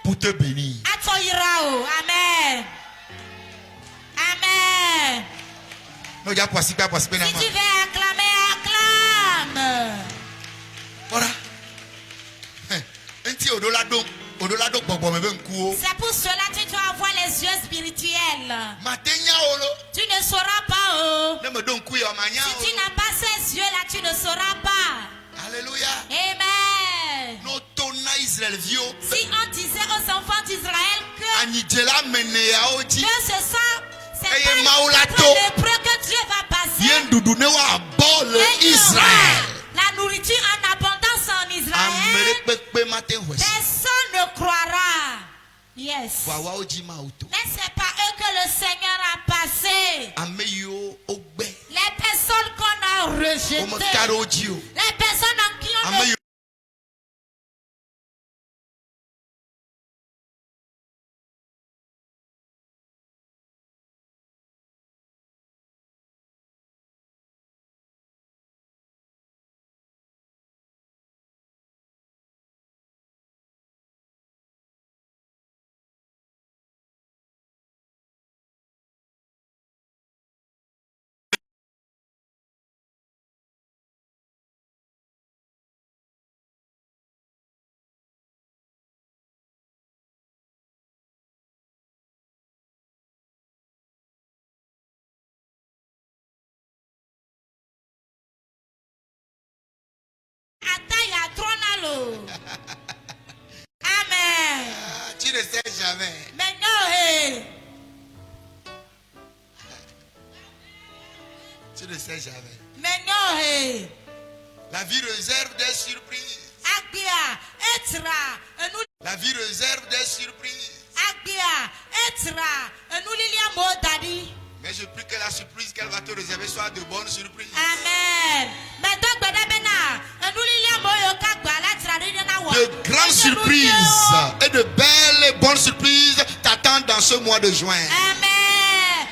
pour te bénir. Amen. Amen. Si tu veux acclamer, acclame. Voilà. C'est pour cela que tu dois avoir les yeux spirituels. Tu ne sauras pas. Si tu n'as pas ces yeux-là, tu ne sauras pas. Alléluia. Amen. Si on disait aux enfants d'Israël que ce sont lépreux que Dieu va passer, la nourriture en abondance en Israël, personne ne croira. Yes. Mais c'est pas eux que le Seigneur a passé. Les personnes qu'on a rejetées, les personnes en qui on ne... Amen. Tu ne sais jamais. Mais non, tu ne sais jamais. Mais non, la vie réserve des surprises. La vie réserve des surprises. Mais je prie que la surprise qu'elle va te réserver soit de bonnes surprises. Amen. De grandes surprises et de belles et bonnes surprises t'attendent dans ce mois de juin. Amen.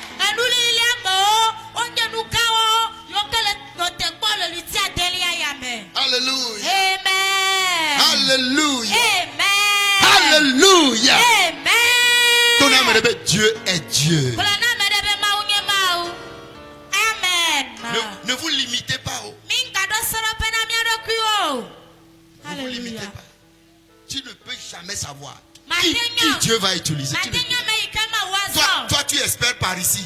Alléluia. Amen. Alléluia. Amen. Alléluia. Amen. Ton âme répète, Dieu est Dieu. Ne vous limitez pas. Ne vous limitez pas. Tu ne peux jamais savoir qui Dieu va utiliser. Toi, tu espères par ici.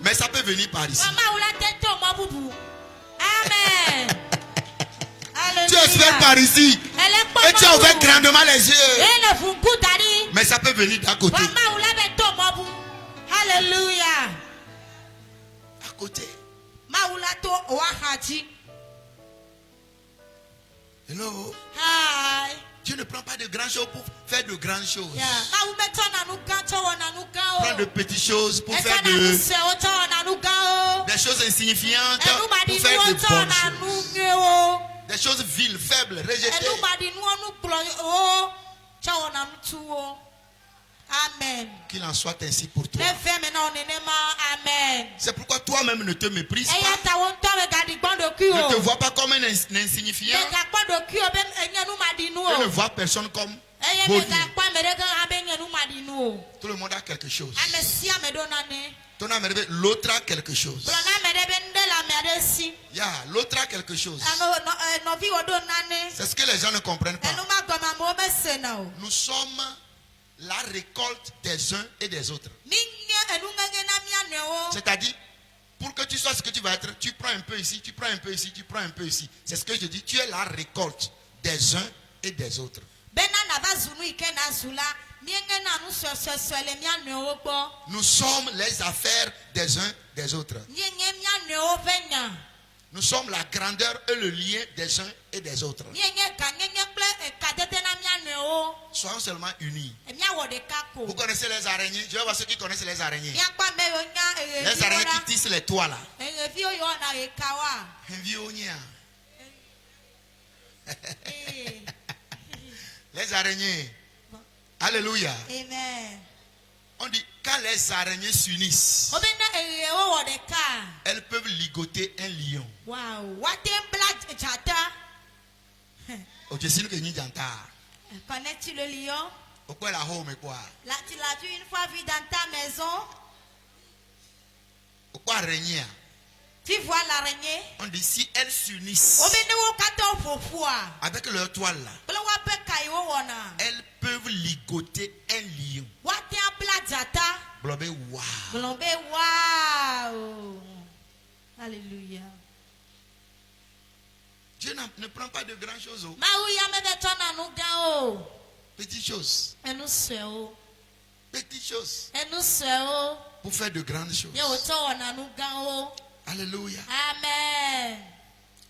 Mais ça peut venir par ici. Amen. Tu espères par ici. Et tu as ouvert grandement les yeux. Mais ça peut venir d'à côté. Alléluia. À côté. Hello. Hi. Dieu ne prend pas de grandes choses pour faire de grandes choses. Yeah. Prends de petites choses pour faire des choses insignifiantes pour faire de bonnes choses. Des choses viles, faibles, rejetées. Amen. Qu'il en soit ainsi pour toi. Amen. C'est pourquoi toi-même ne te méprise pas. Ne te vois pas comme un insignifiant. Et ne vois personne comme Boni. Tout le monde a quelque chose. Ton âme, l'autre a quelque chose. L'autre a quelque chose. C'est ce que les gens ne comprennent pas. Nous sommes la récolte des uns et des autres. C'est-à-dire, pour que tu sois ce que tu vas être, tu prends un peu ici, tu prends un peu ici, tu prends un peu ici. C'est ce que je dis, tu es la récolte des uns et des autres. Nous sommes les affaires des uns des autres. Nous sommes la grandeur et le lien des uns et des autres. Soyons seulement unis. Vous connaissez les araignées? Je vais voir ceux qui connaissent les araignées. Les araignées qui tissent les toits là. Les araignées. Alléluia. Amen. On dit quand les araignées s'unissent, elles peuvent ligoter un lion. Wow. Connais-tu le lion? Pourquoi la home et quoi? Tu l'as-tu une fois vu dans ta maison? Pourquoi araignée? Tu vois l'araignée? On dit si elles s'unissent avec leur toile là, elles peuvent ligoter un lion. Blobé, wow. Alléluia. Dieu ne prend pas de grandes choses. Petites choses. Petites choses. Pour faire de grandes choses. Alléluia. Amen.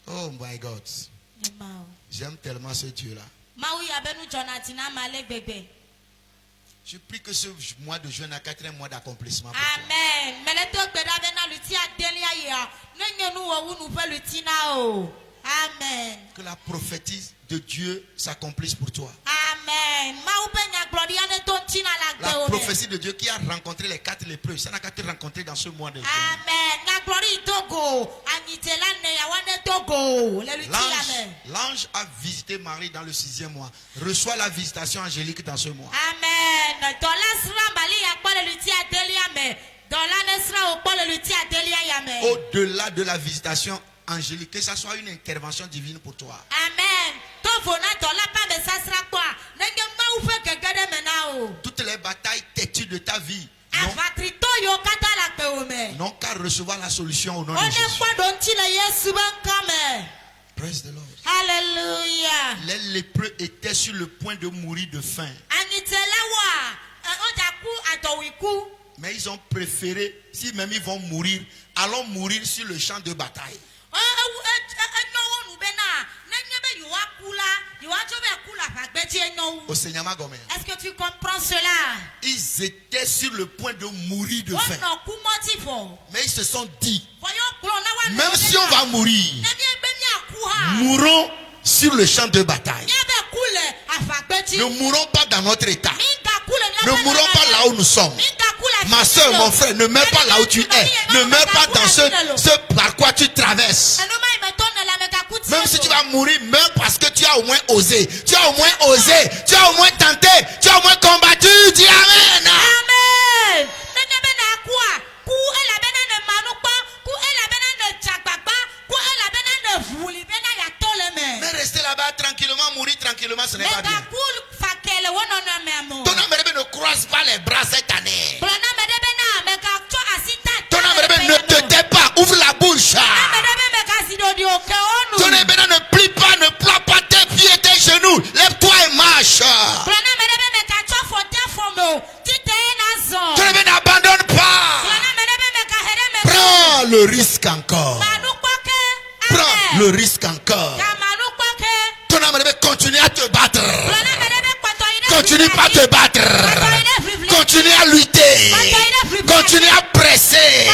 Oh my God. J'aime tellement ce Dieu-là. Je prie que ce mois de juin, 4e mois d'accomplissement. Amen. Amen. Que la prophétie de Dieu s'accomplisse pour toi. Amen. La prophétie de Dieu qui a rencontré les 4 lépreux, ça n'a qu'à te rencontrer dans ce mois de juin. L'ange a visité Marie dans le 6e mois. Reçois la visitation angélique dans ce mois. Amen. Au-delà de la visitation angélique, que ça soit une intervention divine pour toi. Amen. Toutes les batailles têtues de ta vie n'ont qu'à recevoir la solution au nom de Jésus. Praise the Lord. Alléluia. Les lépreux étaient sur le point de mourir de faim. Mais ils ont préféré, si même ils vont mourir, allons mourir sur le champ de bataille. Est-ce que tu comprends cela? Ils étaient sur le point de mourir de faim. Mais ils se sont dit, même si on va mourir, mourons sur le champ de bataille. Ne mourons pas dans notre état. Ne mourons pas là où nous sommes. Ma soeur, mon frère, ne meurs pas là où tu es. Ne meurs pas dans ce par quoi tu traverses. Même si tu vas mourir, meurs parce que tu as au moins osé. Tu as au moins osé. Tu as au moins tenté. Tu as au moins combattu. Dis Amen. Amen. Mais rester là-bas tranquillement, mourir tranquillement, ce n'est pas bien. Ton âme ne croise pas les bras cette année. Ton âme ne te tais pas, ouvre la bouche. Ton âme ne plie pas, ne plie pas tes pieds et tes genoux. Lève-toi et marche. Ton âme n'abandonne pas. Prends le risque encore. Prends le risque encore. Ton âme devait continuer à te battre. Continue pas à te battre. Continue à lutter. Continue à presser.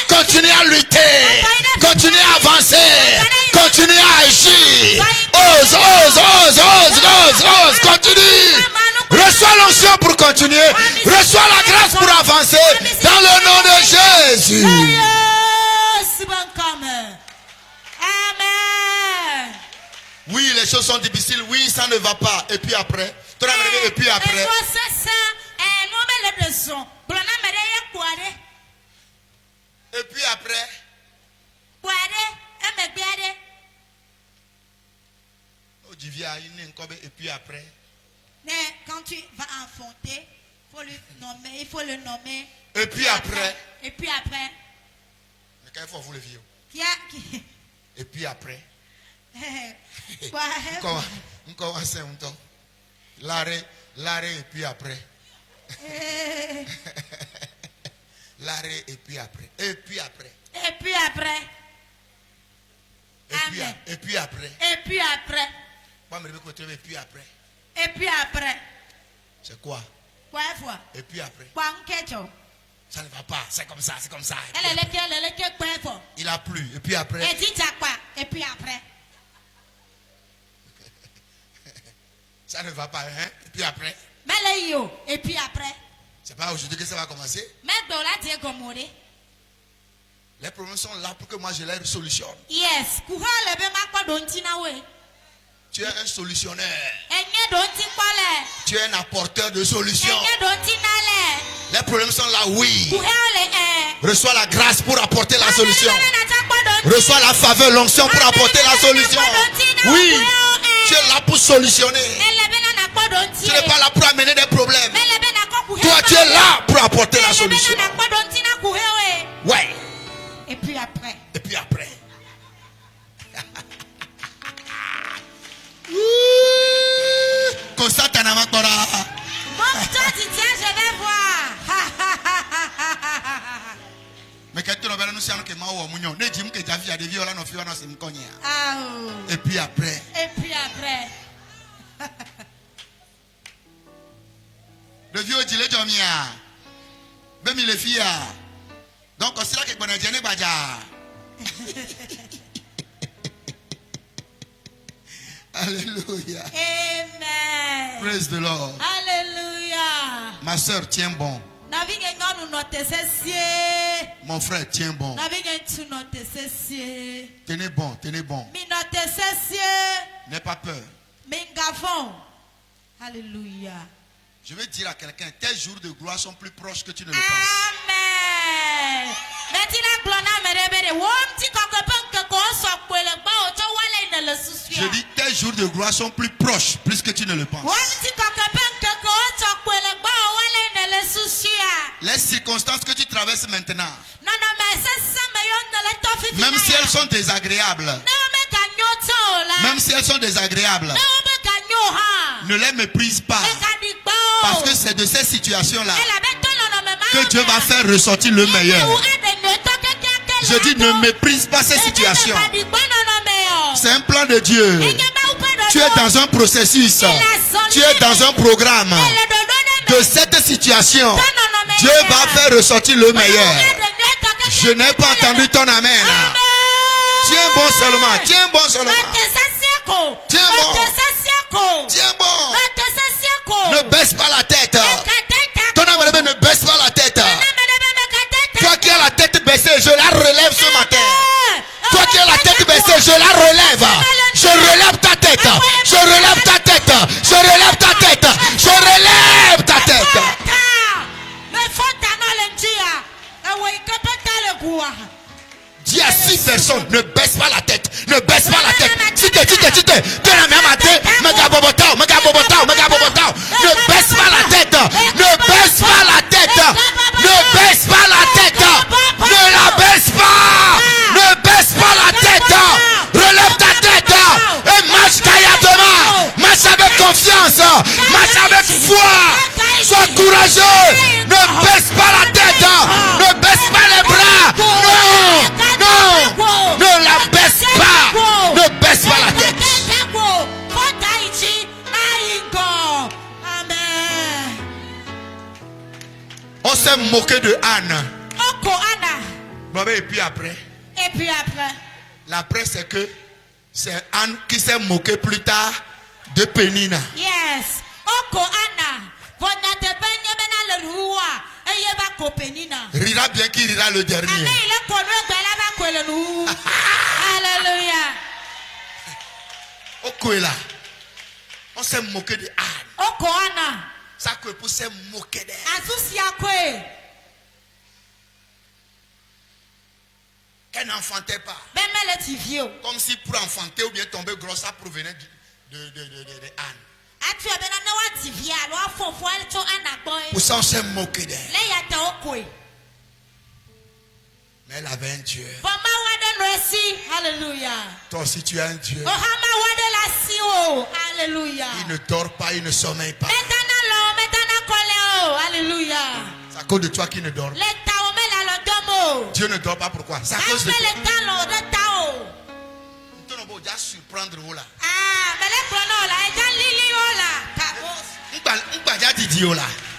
Continue à lutter. Continue à avancer. Continue à agir. Ose. Continue. Reçois l'onction pour continuer. Reçois la grâce pour avancer. Dans le nom de Jésus. Oui, les choses sont difficiles. Oui, ça ne va pas. Et puis après. Et puis après. Et puis après. Et puis après. Mais quand tu vas enfanter, il faut le nommer. Et puis après. Et puis après. Mais quand il faut vous le vieux. Et puis après. Encore un temps. L'arrêt et puis après. L'arrêt et puis après. Et puis après. Et puis après. Et puis après. Et puis après. Et puis après. Et puis après. C'est quoi? Et puis après. Ça ne va pas. C'est comme ça. Il a plu. Et puis après. Et puis après. Ça ne va pas, hein? Et puis après? Et puis après? C'est pas aujourd'hui que ça va commencer? Les problèmes sont là pour que moi je les solutionne. Yes. Tu es un solutionnaire. Tu es un apporteur de solutions. Les problèmes sont là, oui. Reçois la grâce pour apporter la solution. Reçois la faveur, l'onction pour apporter la solution. Oui. Tu es là pour solutionner. Tu n'es pas là pour amener des problèmes. Toi, tu es là pour apporter la solution. Ouais. Et puis après. Et puis après. Constate un amatora. Bon, toi tu tiens, je vais voir. Mais quand tu regardes nous sommes que maou munyo, ne dis que Javi a des viola no fiona c'est mkonya. Et puis après. Et puis après. Le vieux dit le jomia. Même les filles. Donc c'est là que bonne jene baja. Alléluia. Amen. Praise the Lord. Alléluia. Ma soeur, tiens bon. Mon frère, tiens bon. Tenez bon, tenez bon. N'aie pas peur. Alléluia. Je vais dire à quelqu'un, tes jours de gloire sont plus proches que tu ne le penses. Amen. Je dis, tes jours de gloire sont plus proches, plus que tu ne le penses. Les circonstances que tu traverses maintenant, même si elles sont désagréables, ne les méprise pas. Parce que c'est de ces situations-là que Dieu va faire ressortir le meilleur. Je dis, ne méprise pas ces situations. C'est un plan de Dieu. Tu es dans un processus. Tu es dans un programme. De cette situation, Dieu va faire ressortir le meilleur. Je n'ai pas entendu ton amen. Tiens bon seulement. Tiens bon seulement. Tiens bon. Tiens bon. Ne baisse pas la tête. Ton amen ne baisse pas la tête. Toi qui as la tête baissée, je la relève ce matin. Toi qui as la tête baissée, je la relève. Je relève ta tête. Je relève ta tête. Je relève ta tête. Je relève ta tête. Dis à 6 personnes, ne baisse pas la tête. Ne baisse pas la tête. Ne baisse pas la tête. Ne baisse pas la tête. Ne baisse pas la tête. Ne la baisse pas. Ne baisse pas la tête. Relève ta tête. Et marche caillardement. Marche avec confiance. Marche avec foi. Sois courageux. Ne baisse pas la tête. Ne baisse pas les bras. Non. Non. Ne la baisse pas. Ne baisse pas la tête. On s'est moqué de Anne. Et puis après. L'après, c'est que c'est Anne qui s'est moquée plus tard de Pénina. Yes. Rira bien qui rira le dernier. Alléluia. Okoela. On s'est moqué de Anne. Ça que pour se moquer d'elle. Elle n'enfantait pas. Comme si pour enfanter ou bien tomber gros, ça provenait de Anne. Pour ça on s'est moqué d'elle. Mais elle avait un Dieu. Alléluia. Toi aussi tu as un Dieu. Alléluia. Il ne dort pas, il ne sommeille pas. Alléluia. C'est à cause de toi qui ne dort pas. Dieu ne dort pas, pourquoi? C'est à cause de toi. Surprendre là.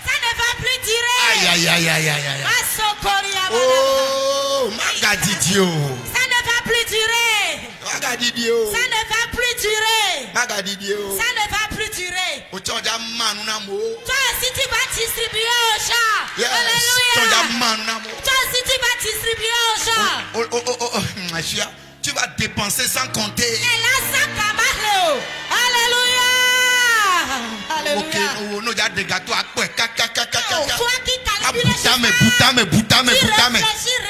Ça ne va plus durer. Aïe aïe aïe aïe aïe aïe. Oh, Magadidio. Ça ne va plus durer. Magadidio. Ça ne va plus durer. Magadidio. Ça ne va plus durer. Toi aussi tu vas distribuer aux gens. Yes. Alléluia. Toi aussi tu vas distribuer aux gens. Tu vas dépenser sans compter. Alléluia. Alléluia. No, ya de gâteau à quoi? Toi qui calcules Butame.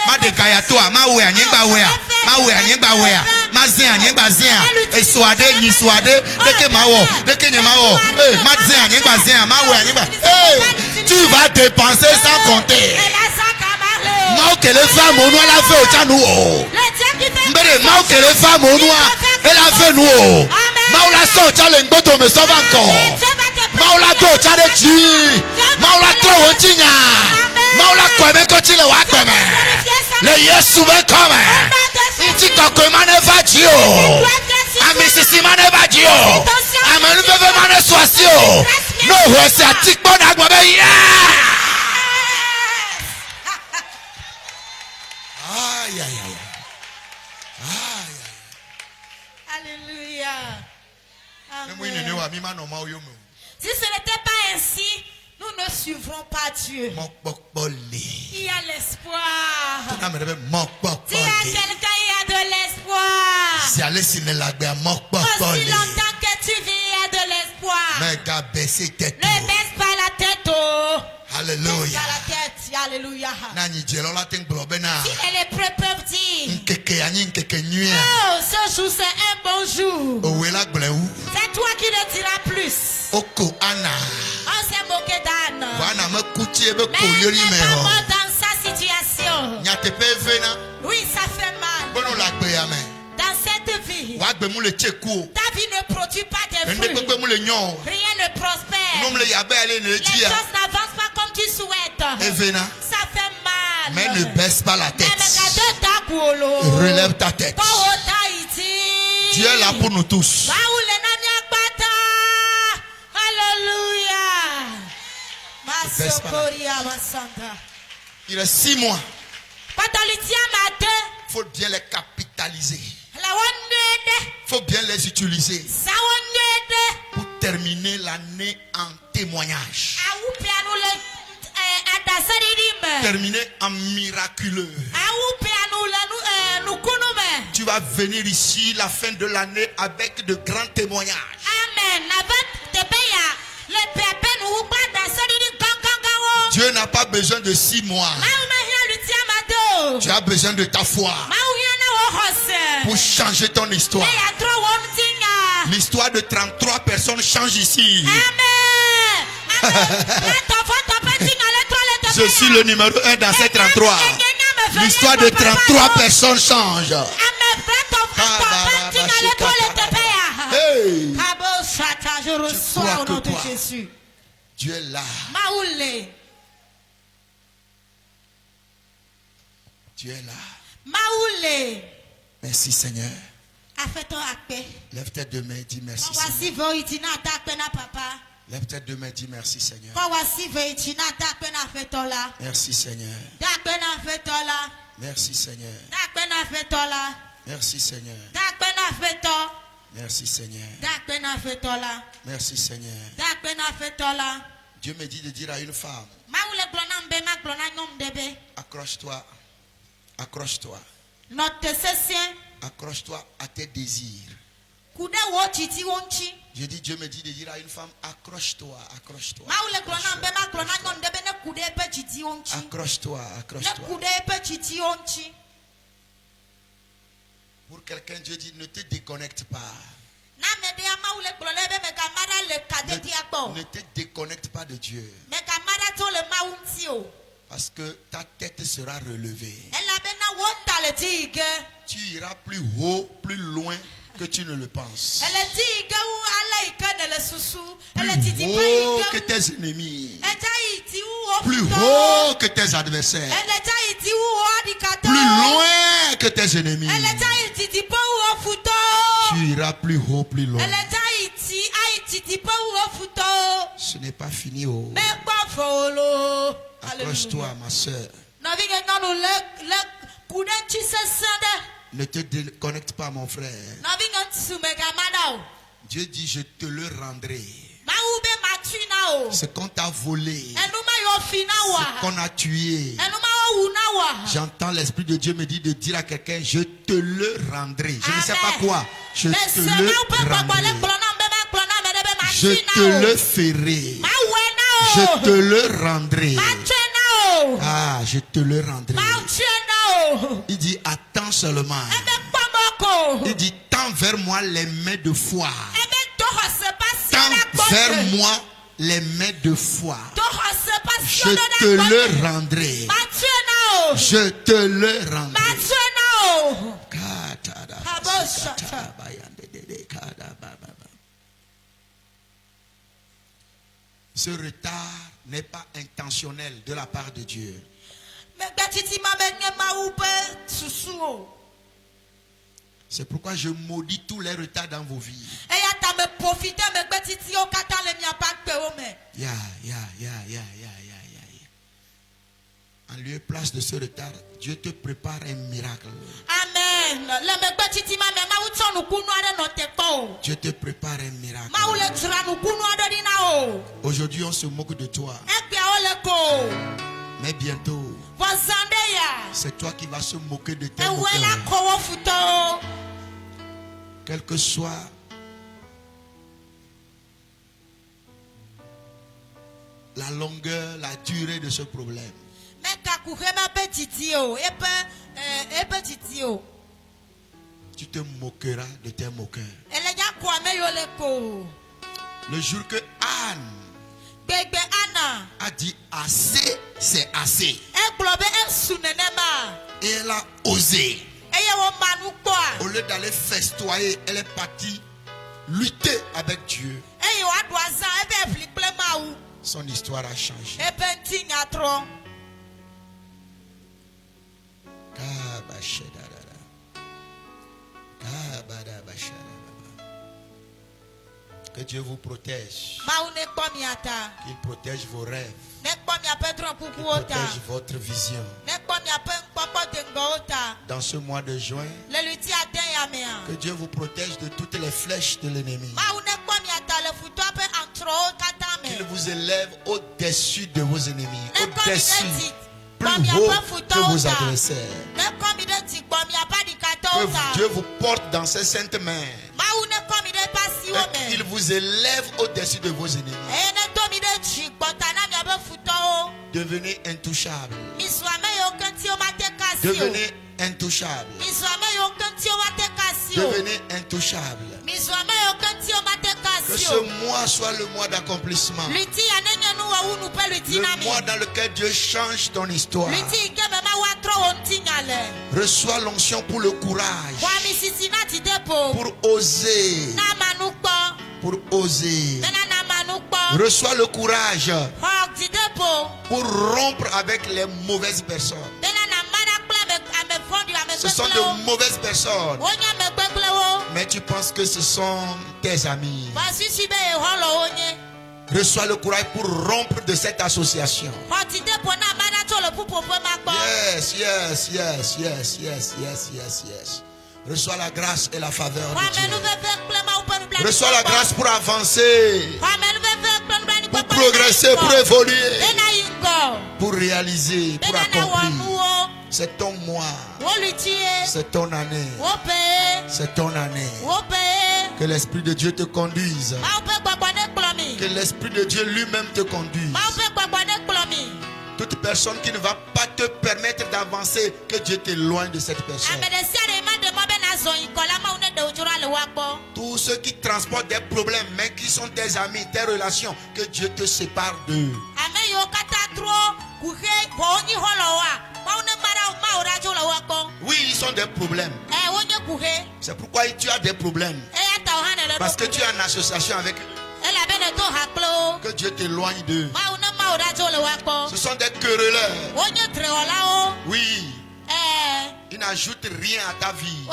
Ma de gâteau à ma oué, anyeba oué, ma oué, anyeba oué, ma zin, anyeba zin, et soade, ni soade, de que ma ou, de que ni ma ou, ma zin, anyeba zin, ma oué, anyeba. Tu vas dépenser sans compter. Ma que les femmes au noir la fait au tchanou. Mais ma que les femmes au noir, elle a fait nous. Ma ou la sort challenge boto me sauve encore. Maula do chade chi. Maula tro chinya. Maula kweme ko chile wa kweme. Le Yesu be come. Inti ko kwema ne va jio. Amisisi mane va jio. Amanu bebe mane swasio. No ho se atikpo na gbo be ya. Alléluia. Amen. Si ce n'était pas ainsi, nous ne suivrons pas Dieu. Il y a l'espoir. Si il y a quelqu'un, il y a de l'espoir. Aussi longtemps que tu vis, il y a de l'espoir. Ne baisse pas la tête. Alléluia. Alléluia. Si elle est prête, oh, ce jour c'est un bon jour. C'est toi qui le diras plus. On s'est moqué d'Anne. Mais elle n'est pas morte dans sa situation. Oui, ça fait mal. Dans cette vie, ta vie ne produit pas de fruits. Rien ne prospère. Les choses n'avancent pas comme tu souhaites. Ça fait mal. Mais ne baisse pas la tête. Relève ta tête. Dieu est là pour nous tous. Alléluia. Il reste 6 mois. Il faut bien les capitaliser. Il faut bien les utiliser pour terminer l'année en témoignage. Terminer en miraculeux. Tu vas venir ici la fin de l'année avec de grands témoignages. Amen. Dieu n'a pas besoin de 6 mois. Tu as besoin de ta foi pour changer ton histoire. L'histoire de 33 personnes change ici. Amen. Je suis le numéro 1 dans ces 33. L'histoire de 33 personnes change. Hey. Je reçois au nom de Jésus. Dieu est là. Dieu est là. Merci Seigneur. Lève tes deux mains et dis merci Seigneur. Lève tes deux mains et dis merci Seigneur. Merci Seigneur. Merci Seigneur. Merci Seigneur. Merci Seigneur. Merci Seigneur. Dieu me dit de dire à une femme, accroche-toi. Accroche-toi. Accroche-toi à tes désirs. Je dis, Dieu me dit de dire à une femme, accroche-toi, accroche-toi. Accroche-toi, accroche-toi. Pour quelqu'un, Dieu dit, ne te déconnecte pas. Ne te déconnecte pas de Dieu. Parce que ta tête sera relevée. Tu iras plus haut, plus loin que tu ne le penses. Plus haut que tes ennemis. Plus haut que tes adversaires. Plus loin que tes ennemis. Tu iras plus haut, plus loin. Ce n'est pas fini. Oh. Accroche-toi, ma soeur. Ne te déconnecte pas, mon frère. Dieu dit, je te le rendrai. ce qu'on t'a volé, ce qu'on a tué. J'entends l'Esprit de Dieu me dire de dire à quelqu'un, je te le rendrai. Je ne sais pas quoi. Je te le rendrai. Je te le ferai. Je te le rendrai. Ah, je te le rendrai. Il dit, attends seulement. Il dit, tends vers moi les mains de foi. Tends vers moi les mains de foi. Je te le rendrai. Je te le rendrai. Ce retard n'est pas intentionnel de la part de Dieu. C'est pourquoi je maudis tous les retards dans vos vies. En lieu et place de ce retard, Dieu te prépare un miracle. Amen. Dieu te prépare un miracle. Aujourd'hui, on se moque de toi. Mais bientôt, c'est toi qui vas se moquer de tes moqueurs. Quel que soit la longueur, la durée de ce problème, tu te moqueras de tes moqueurs. Le jour que Anne a dit assez, c'est assez, et elle a osé. Au lieu d'aller festoyer, elle est partie lutter avec Dieu. Son histoire a changé. Que Dieu vous protège. Qu'il protège vos rêves. Qu'il protège votre vision. Dans ce mois de juin, que Dieu vous protège de toutes les flèches de l'ennemi. Qu'il vous élève au-dessus de vos ennemis. Au-dessus, plus haut que vos adversaires. Que Dieu vous porte dans ses saintes mains. Il vous élève au-dessus de vos ennemis. Devenez intouchable. Devenez intouchable. Devenez intouchable. Que ce mois soit le mois d'accomplissement. Le mois dans lequel Dieu change ton histoire. Reçois l'onction pour le courage. Pour oser. Pour oser. Reçois le courage pour rompre avec les mauvaises personnes. Ce sont de mauvaises personnes, mais tu penses que ce sont tes amis. Reçois le courage pour rompre de cette association. Yes, yes, yes, yes, yes, yes, yes, yes. Reçois la grâce et la faveur de Dieu. Reçois la grâce pour avancer, pour progresser, pour évoluer, pour réaliser, pour accomplir. C'est ton mois, c'est ton année, c'est ton année. Que l'Esprit de Dieu te conduise. Que l'Esprit de Dieu lui-même te conduise. Toute personne qui ne va pas te permettre d'avancer, que Dieu t'éloigne de cette personne. Tous ceux qui transportent des problèmes, mais qui sont tes amis, tes relations, que Dieu te sépare d'eux. Oui, ils sont des problèmes. C'est pourquoi tu as des problèmes. Parce que tu es en association avec eux. Que Dieu t'éloigne d'eux. Ce sont des querelleurs. Oui. Ils n'ajoutent rien à ta vie.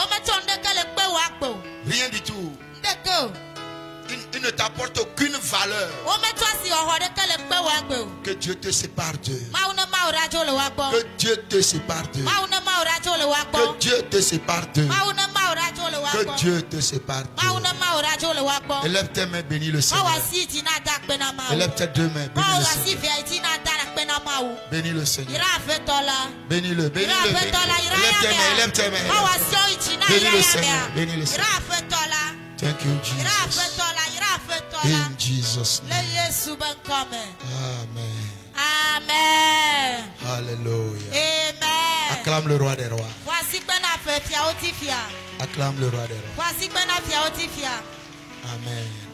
Rien du tout. Ils ne t'apportent aucune valeur. Que Dieu te sépare d'eux. Que Dieu te sépare d'eux. Que Dieu te sépare d'eux. Que Dieu te sépare. Élève tes mains, bénis le Seigneur. Élève tes deux mains, bénis le Seigneur. Bénis le Seigneur. Bénis-le, bénis-le. Élève tes mains. Bénis le Seigneur, bénis le Seigneur. Thank you, Jesus. In Jesus' name. Amen. Amen. Hallelujah. Amen. Acclame le roi des rois. Voici Acclame le roi des rois. Amen.